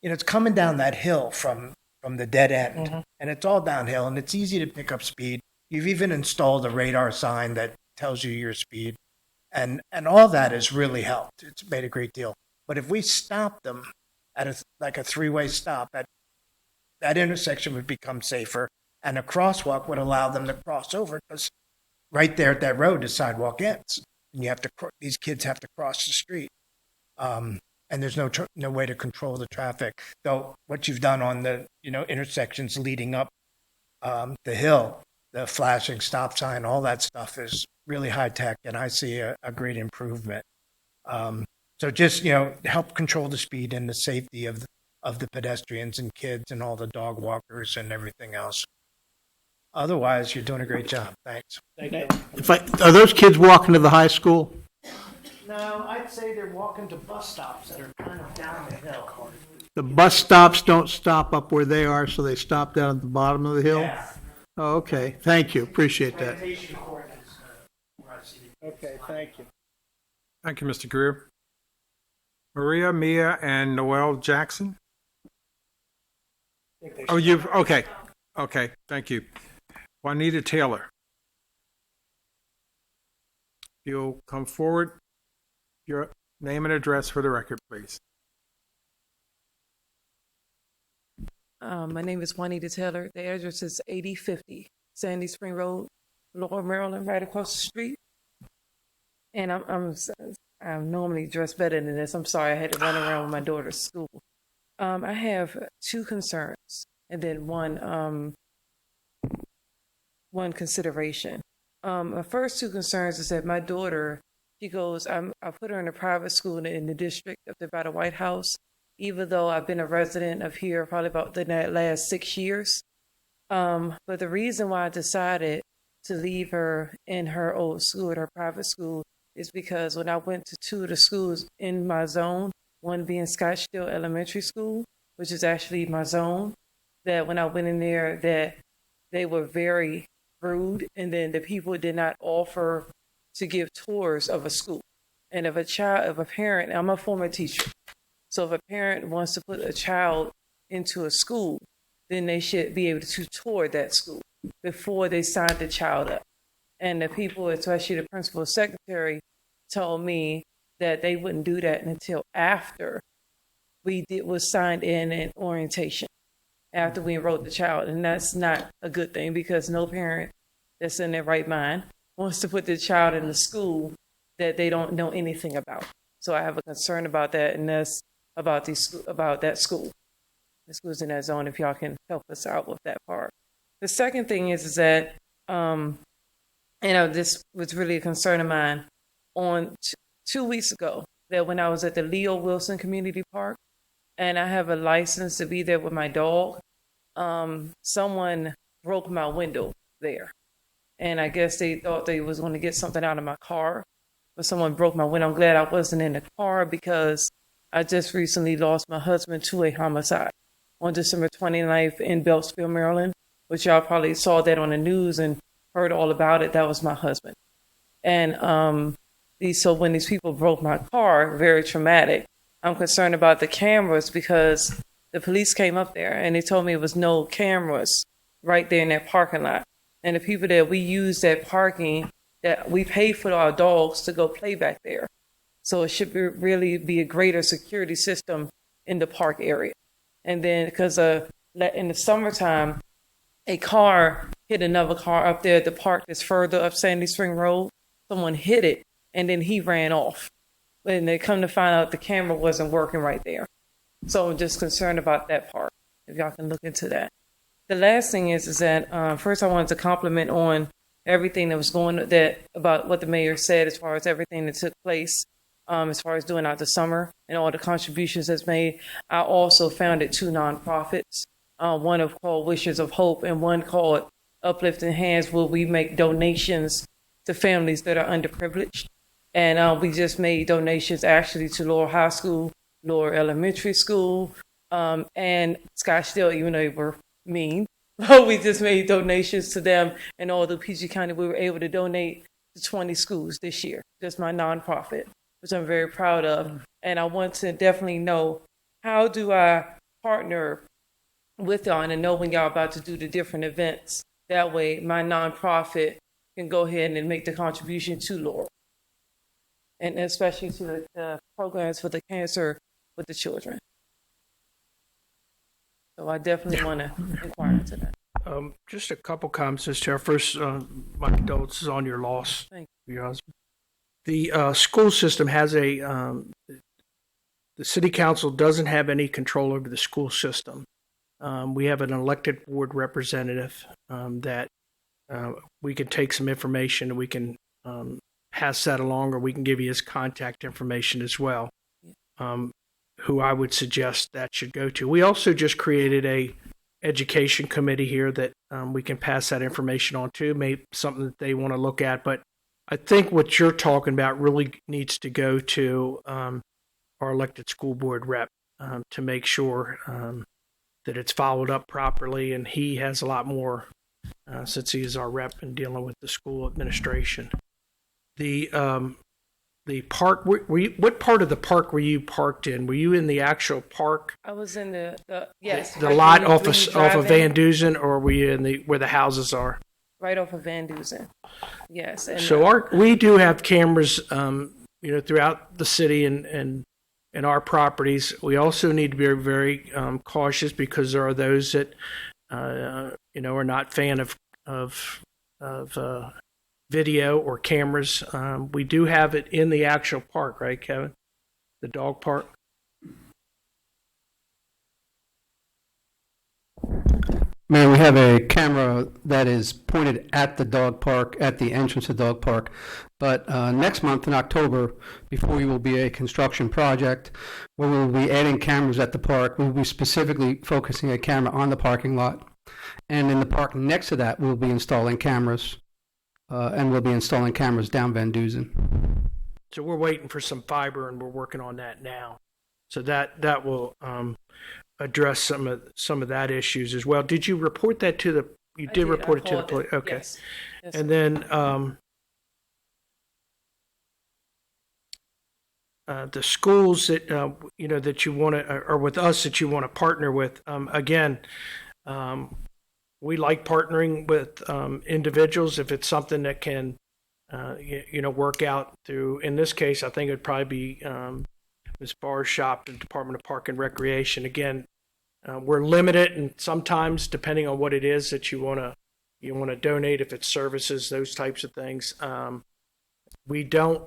it's coming down that hill from the dead end, Mhm. and it's all downhill, and it's easy to pick up speed. You've even installed a radar sign that tells you your speed. And all that has really helped. It's made a great deal. But if we stop them at a three-way stop, that intersection would become safer, and a crosswalk would allow them to cross over, because right there at that road, the sidewalk ends, and these kids have to cross the street. And there's no way to control the traffic. Though what you've done on the intersections leading up the hill, the flashing stop sign, all that stuff is really high tech, and I see a great improvement. So just help control the speed and the safety of the pedestrians and kids and all the dog walkers and everything else. Otherwise, you're doing a great job. Thanks. Thank you. Are those kids walking to the high school? No, I'd say they're walking to bus stops that are kind of down the hill. The bus stops don't stop up where they are, so they stop down at the bottom of the hill? Yeah. Oh, okay. Thank you. Appreciate that. Plantation Court is where I see it. Okay, thank you. Thank you, Mr. Greer. Maria, Mia, and Noel Jackson. Oh, okay. Okay, thank you. Juanita Taylor. You'll come forward. Your name and address for the record, please. My name is Juanita Taylor. The address is 8050 Sandy Spring Road, Laurel, Maryland, right across the street. And I'm normally dressed better than this. I'm sorry, I had to run around with my daughter's school. I have two concerns and then one consideration. My first two concerns is that my daughter, she goes, I put her in a private school in the district up there by the White House, even though I've been a resident of here probably about the last 6 years. But the reason why I decided to leave her in her old school, at her private school, is because when I went to two of the schools in my zone, one being Scottsdale Elementary School, which is actually my zone, that when I went in there, that they were very rude, and then the people did not offer to give tours of a school. And if a parent, I'm a former teacher, so if a parent wants to put a child into a school, then they should be able to tour that school before they sign the child up. And the people, especially the principal secretary, told me that they wouldn't do that until after was signed in an orientation, after we enrolled the child. And that's not a good thing, because no parent that's in their right mind wants to put their child in a school that they don't know anything about. So I have a concern about that, and that's about that school. The school's in that zone, if y'all can help us out with that part. The second thing is that, this was really a concern of mine. On 2 weeks ago, that when I was at the Leo Wilson Community Park, and I have a license to be there with my dog, someone broke my window there. And I guess they thought they was going to get something out of my car, but someone broke my window. I'm glad I wasn't in the car, because I just recently lost my husband to a homicide on December 29th in Beltsville, Maryland, which y'all probably saw that on the news and heard all about it. That was my husband. And so when these people broke my car, very traumatic. I'm concerned about the cameras, because the police came up there and they told me it was no cameras right there in that parking lot. And the people that we use that parking, that we pay for our dogs to go play back there. So it should really be a greater security system in the park area. And then because in the summertime, a car hit another car up there at the park that's further up Sandy Spring Road. someone hit it and then he ran off. And they come to find out the camera wasn't working right there. So I'm just concerned about that part, if y'all can look into that. The last thing is that first I wanted to compliment on everything that was about what the mayor said as far as everything that took place, as far as doing out the summer and all the contributions that's made. I also founded 2 nonprofits, one called Wishes of Hope and one called Uplifting Hands, where we make donations to families that are underprivileged. And we just made donations actually to Laurel High School, Laurel Elementary School, and Scottsdale, even though they were mean. We just made donations to them, and all the PG County, we were able to donate to 20 schools this year, just my nonprofit, which I'm very proud of. And I want to definitely know, how do I partner with y'all and know when y'all about to do the different events? That way my nonprofit can go ahead and make the contribution to Laurel, and especially to the programs for the cancer with the children. So I definitely want to inquire into that. Just a couple comments, Mr. Chair. First, my condolences on your loss of your husband. The school system has the city council doesn't have any control over the school system. We have an elected board representative that we can take some information and we can pass that along, or we can give you his contact information as well, who I would suggest that should go to. We also just created a education committee here that we can pass that information on to, maybe something that they want to look at. But I think what you're talking about really needs to go to our elected school board rep to make sure that it's followed up properly, and he has a lot more since he is our rep in dealing with the school administration. The park, what part of the park were you parked in? Were you in the actual park? I was in the yes. The right lot when off of Van Dusen, or were you in where the houses are? Right off of Van Dusen. Yes. And So we do have cameras, throughout the city and our properties. We also need to be very cautious, because there are those that are not fan of video or cameras. We do have it in the actual park, right, Kevin? The dog park. Mayor, we have a camera that is pointed at the dog park, at the entrance to the dog park. But next month in October, before we will be a construction project where we will be adding cameras at the park, we will be specifically focusing a camera on the parking lot. And in the park next to that, we'll be installing cameras. And we'll be installing cameras down Van Dusen. So we're waiting for some fiber, and we're working on that now. So that will address some of that issues as well. Did you report that to the? You did report it to the police. Okay. Yes. Yes, and then the schools that that you want to, or with us that you want to partner with. Again. We like partnering with individuals if it's something that can, work out through. In this case, I think it'd probably be Ms. Barr's shop, the Department of Park and Recreation. Again, we're limited, and sometimes depending on what it is that you want to donate, if it's services, those types of things. We don't.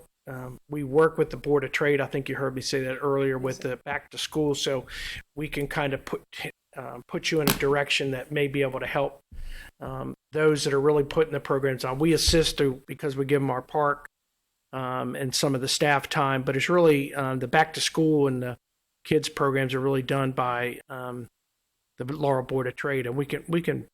We work with the Board of Trade. I think you heard me say that earlier with the back to school, so we can kind of put you in a direction that may be able to help those that are really putting the programs on. We assist through, because we give them our park and some of the staff time, but it's really the back to school and the kids programs are really done by the Laurel Board of Trade, and we can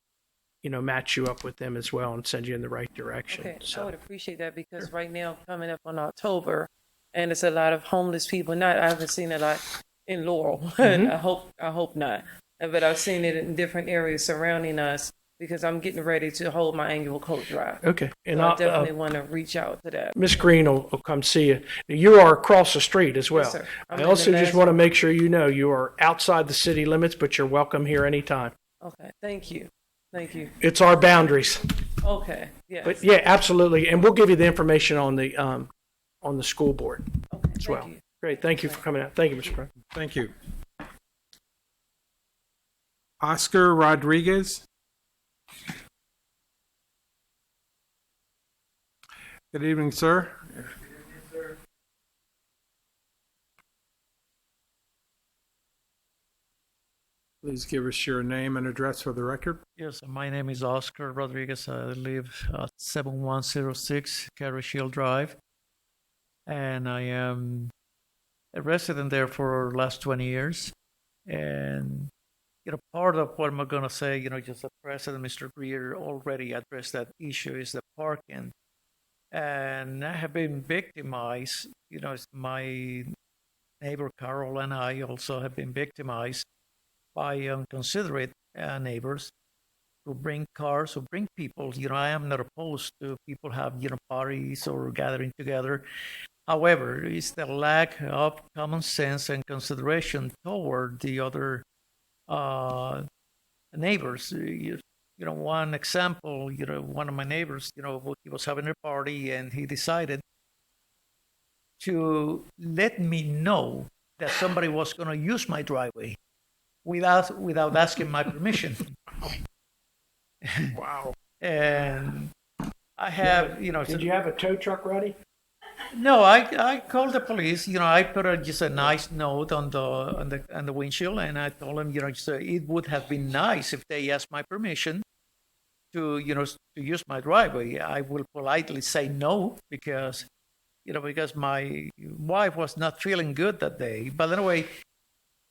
match you up with them as well and send you in the right direction. Okay, so I would appreciate that, because right now coming up on October, and it's a lot of homeless people. I haven't seen a lot in Laurel. Mm-hmm. I hope not. But I've seen it in different areas surrounding us, because I'm getting ready to hold my annual coat drive. Okay. And so I definitely want to reach out to that. Miss Green will come see you. You are across the street as well. Yes, sir. I also just want to make sure you are outside the city limits, but you're welcome here anytime. Okay. Thank you. Thank you. It's our boundaries. Okay. Yes. But yeah, absolutely. And we'll give you the information on the school board as well. You. Great. Thank you for coming out. Thank you, Mr. President. Thank you. Oscar Rodriguez. Good evening, sir. Please give us your name and address for the record. Yes, my name is Oscar Rodriguez. I live at 7106 Carey Shield Drive, and I am a resident there for the last 20 years. And, part of what I'm going to say, just the President, Mr. Greer, already addressed that issue, is the parking. And I have been victimized, my neighbor Carol and I also have been victimized by inconsiderate neighbors who bring cars, who bring people. I am not opposed to people have, parties or gathering together. However, it's the lack of common sense and consideration toward the other neighbors. One example, one of my neighbors, he was having a party and he decided to let me know that somebody was going to use my driveway without asking my permission. Wow. And I have, Did you have a tow truck ready? No, I called the police. I put just a nice note on the windshield, and I told them, it would have been nice if they asked my permission to use my driveway. I will politely say no because my wife was not feeling good that day. But anyway,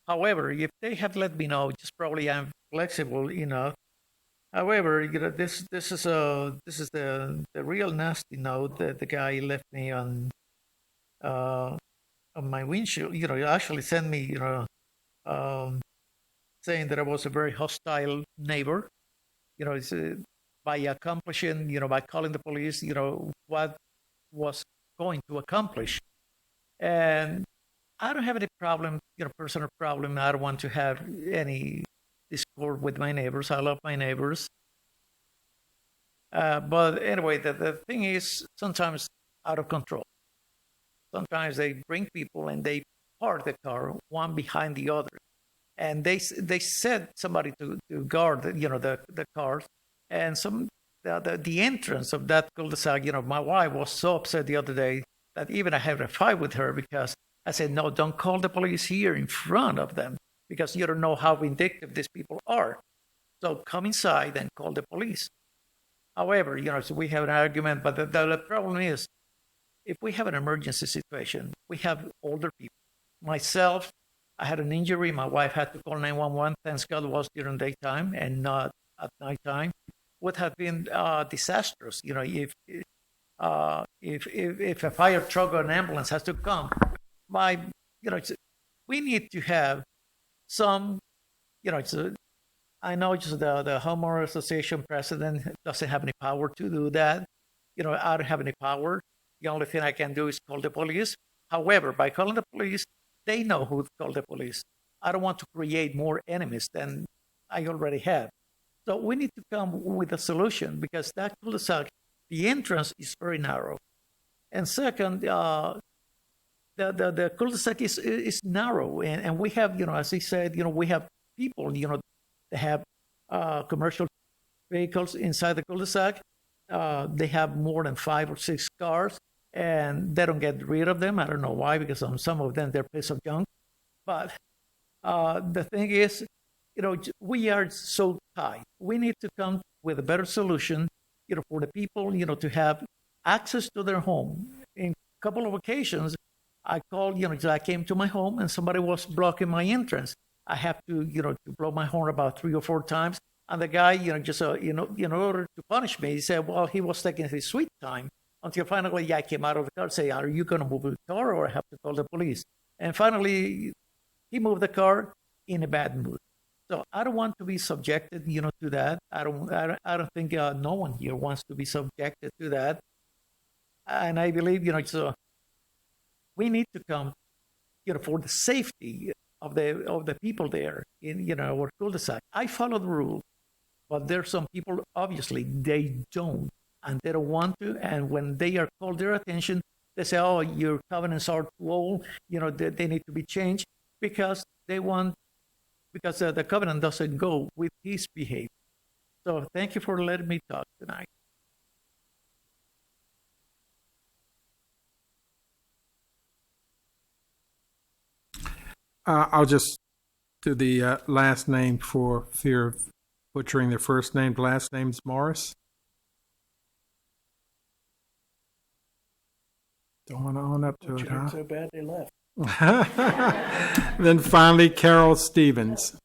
however, if they have let me know, just probably I'm flexible enough. However, this is the real nasty note that the guy left me on my windshield. He actually sent me saying that I was a very hostile neighbor. It's, by accomplishing, by calling the police, what was going to accomplish. And I don't have any problem, personal problem. I don't want to have any discord with my neighbors. I love my neighbors. But anyway, the thing is sometimes out of control. Sometimes they bring people and they park the car one behind the other. And they set somebody to guard, the cars. And the entrance of that cul-de-sac, my wife was so upset the other day that even I had a fight with her because I said, no, don't call the police here in front of them because you don't know how vindictive these people are. So come inside and call the police. However, so we have an argument, but the problem is if we have an emergency situation, we have older people. Myself, I had an injury. My wife had to call 911. Thank God it was during daytime and not at nighttime. Would have been disastrous, if a fire truck or an ambulance has to come. We need to have some, I know just the homeowner association president doesn't have any power to do that. I don't have any power. The only thing I can do is call the police. However, by calling the police, they know who to call the police. I don't want to create more enemies than I already have. So we need to come with a solution because that cul-de-sac, the entrance is very narrow. And second, the cul-de-sac is narrow. And we have, as he said, we have people, that have commercial vehicles inside the cul-de-sac. They have more than 5 or 6 cars, and they don't get rid of them. I don't know why, because on some of them, they're a piece of junk. But the thing is, we are so tight. We need to come with a better solution, for the people, to have access to their home. In a couple of occasions, I called, I came to my home and somebody was blocking my entrance. I have to, to blow my horn about 3 or 4 times. And the guy, in order to punish me, he said, well, he was taking his sweet time until finally I came out of the car and say, are you going to move the car or I have to call the police? And finally, he moved the car in a bad mood. So I don't want to be subjected, to that. I don't think no one here wants to be subjected to that. And I believe, so we need to come, for the safety of the people there in, our cul-de-sac. I follow the rule, but there's some people, obviously, they don't, and they don't want to. And when they are called their attention, they say, oh, your covenants are too old, they need to be changed because the covenant doesn't go with his behavior. So thank you for letting me talk tonight. I'll just do the last name for fear of butchering their first name. Last name's Morris. Don't want to own up to it, huh? So bad they left. Then finally, Carol Stevens.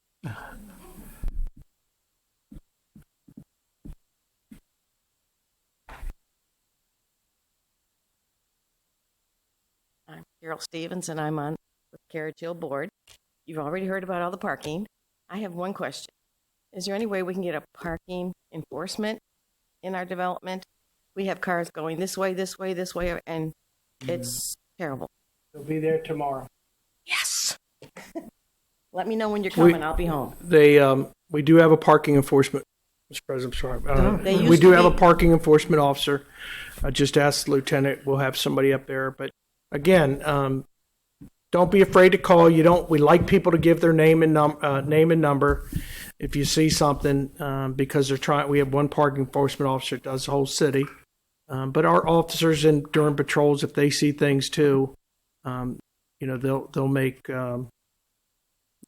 I'm Carol Stevens, and I'm on the Carriage Hill Board. You've already heard about all the parking. I have one question. Is there any way we can get a parking enforcement in our development? We have cars going this way, this way, this way, and it's terrible. They'll be there tomorrow. Yes. Let me know when you're coming. I'll be home. We do have a parking enforcement, Mr. President, I'm sorry. They used We do to have a be- parking enforcement officer. I just asked the lieutenant, we'll have somebody up there. But again, don't be afraid to call. We like people to give their name and number if you see something, because we have one parking enforcement officer that does the whole city. But our officers during patrols, if they see things too, they'll make, they'll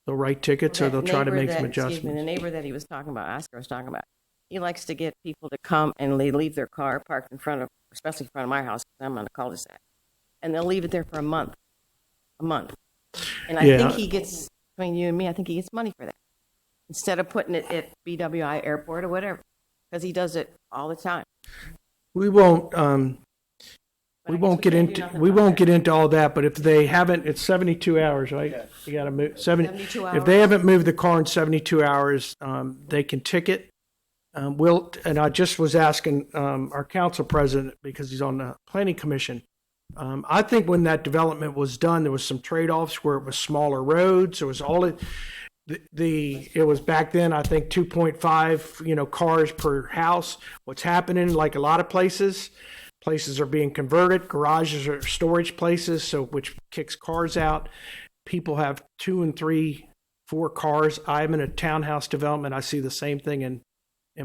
write tickets or they'll try to make some adjustments. The neighbor that he was talking about, Oscar was talking about, he likes to get people to come and they leave their car parked in front of, especially in front of my house, because I'm on the cul-de-sac, and they'll leave it there for a month. And I think he gets, between you and me, I think he gets money for that, instead of putting it at BWI Airport or whatever, because he does it all the time. We won't get into all that, but if they haven't, it's 72 hours, right? Yeah. You got to move 72 hours. If they haven't moved the car in 72 hours, they can ticket. And I just was asking our council president, because he's on the planning commission. I think when that development was done, there was some trade-offs where it was smaller roads. It was it was back then, I think 2.5, cars per house. What's happening, like a lot of places are being converted. Garages are storage places, which kicks cars out. People have 2 and 3, 4 cars. I'm in a townhouse development. I see the same thing in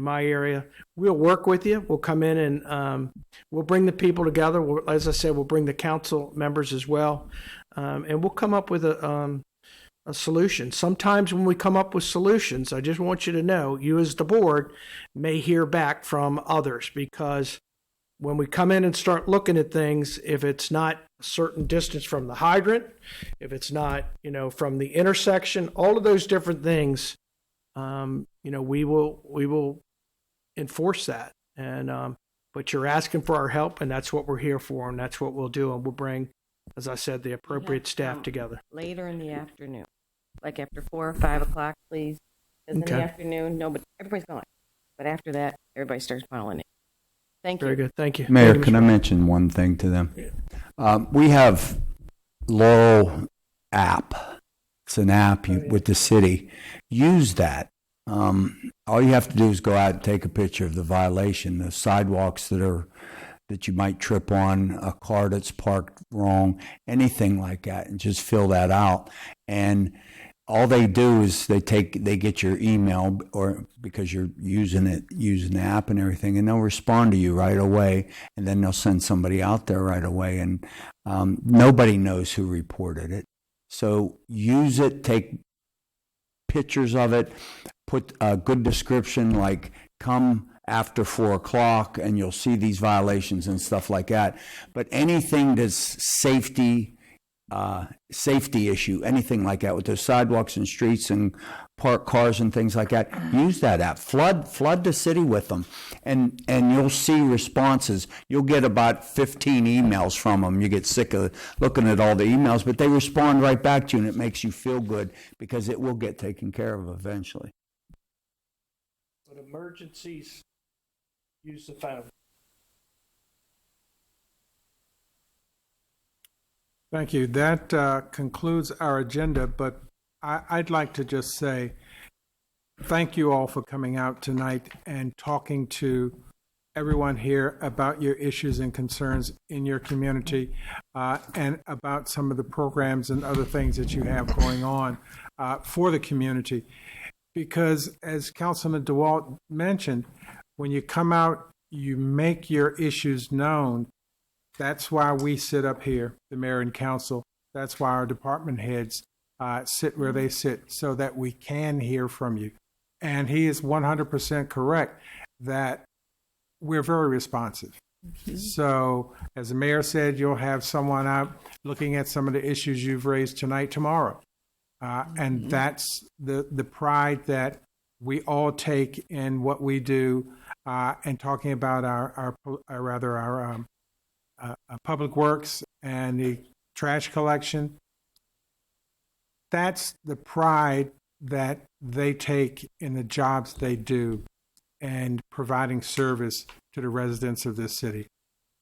my area. We'll work with you. We'll come in and we'll bring the people together. As I said, we'll bring the council members as well, and we'll come up with a solution. Sometimes when we come up with solutions, I just want you to know, you as the board may hear back from others, because when we come in and start looking at things, if it's not a certain distance from the hydrant, if it's not, from the intersection, all of those different things, we will enforce that. And but you're asking for our help, and that's what we're here for, and that's what we'll do. And we'll bring, as I said, the appropriate staff together. Later in the afternoon, like after 4 or 5 o'clock, please. Because in the afternoon, everybody's going. But after that, everybody starts piling in. Thank you. Very good. Thank you. Mayor, can I mention one thing to them? We have Laurel app. It's an app with the city. Use that. All you have to do is go out and take a picture of the violation, the sidewalks that you might trip on, a car that's parked wrong, anything like that, and just fill that out. And all they do is they get your email, or because you're using the app and everything, and they'll respond to you right away, and then they'll send somebody out there right away, and nobody knows who reported it. So use it, take pictures of it, put a good description like come after 4 o'clock and you'll see these violations and stuff like that. But anything that's safety issue, anything like that with those sidewalks and streets and parked cars and things like that, use that app. Flood the city with them, and you'll see responses. You'll get about 15 emails from them. You get sick of looking at all the emails, but they respond right back to you, and it makes you feel good because it will get taken care of eventually. But emergencies, use the phone. Thank you. That concludes our agenda, but I'd like to just say thank you all for coming out tonight and talking to everyone here about your issues and concerns in your community, and about some of the programs and other things that you have going on for the community. Because as Councilman DeWalt mentioned, when you come out, you make your issues known. That's why we sit up here, the mayor and council. That's why our department heads sit where they sit so that we can hear from you. And he is 100% correct that we're very responsive. So, as the mayor said, you'll have someone out looking at some of the issues you've raised tonight, tomorrow. And that's the pride that we all take in what we do, and talking about our public works and the trash collection. That's the pride that they take in the jobs they do and providing service to the residents of this city.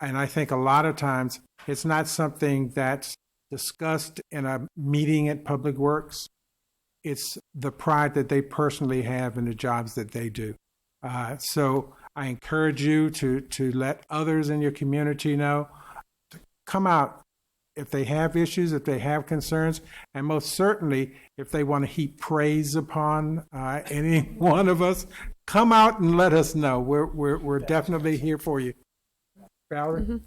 And I think a lot of times it's not something that's discussed in a meeting at Public Works. It's the pride that they personally have in the jobs that they do. So I encourage you to let others in your community know, to come out if they have issues, if they have concerns, and most certainly if they want to heap praise upon any one of us, come out and let us know. We're definitely here for you. Valerie?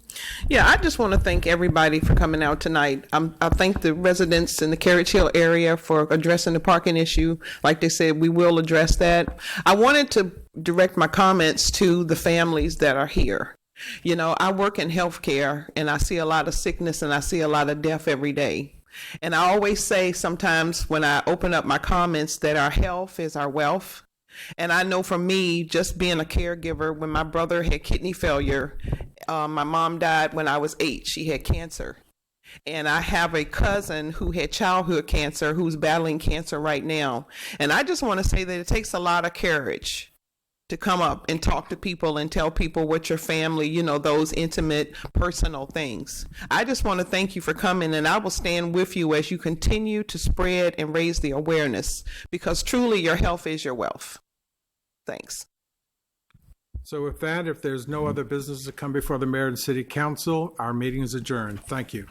Yeah, I just want to thank everybody for coming out tonight. I thank the residents in the Carriage Hill area for addressing the parking issue. Like they said, we will address that. I wanted to direct my comments to the families that are here. You know, I work in healthcare and I see a lot of sickness and I see a lot of death every day. And I always say sometimes when I open up my comments that our health is our wealth. And I know for me, just being a caregiver, when my brother had kidney failure, my mom died when I was 8. She had cancer. And I have a cousin who had childhood cancer who's battling cancer right now. And I just want to say that it takes a lot of courage to come up and talk to people and tell people what your family, you know, those intimate, personal things. I just want to thank you for coming, and I will stand with you as you continue to spread and raise the awareness, because truly your health is your wealth. Thanks. So with that, if there's no other business to come before the mayor and city council, our meeting is adjourned. Thank you.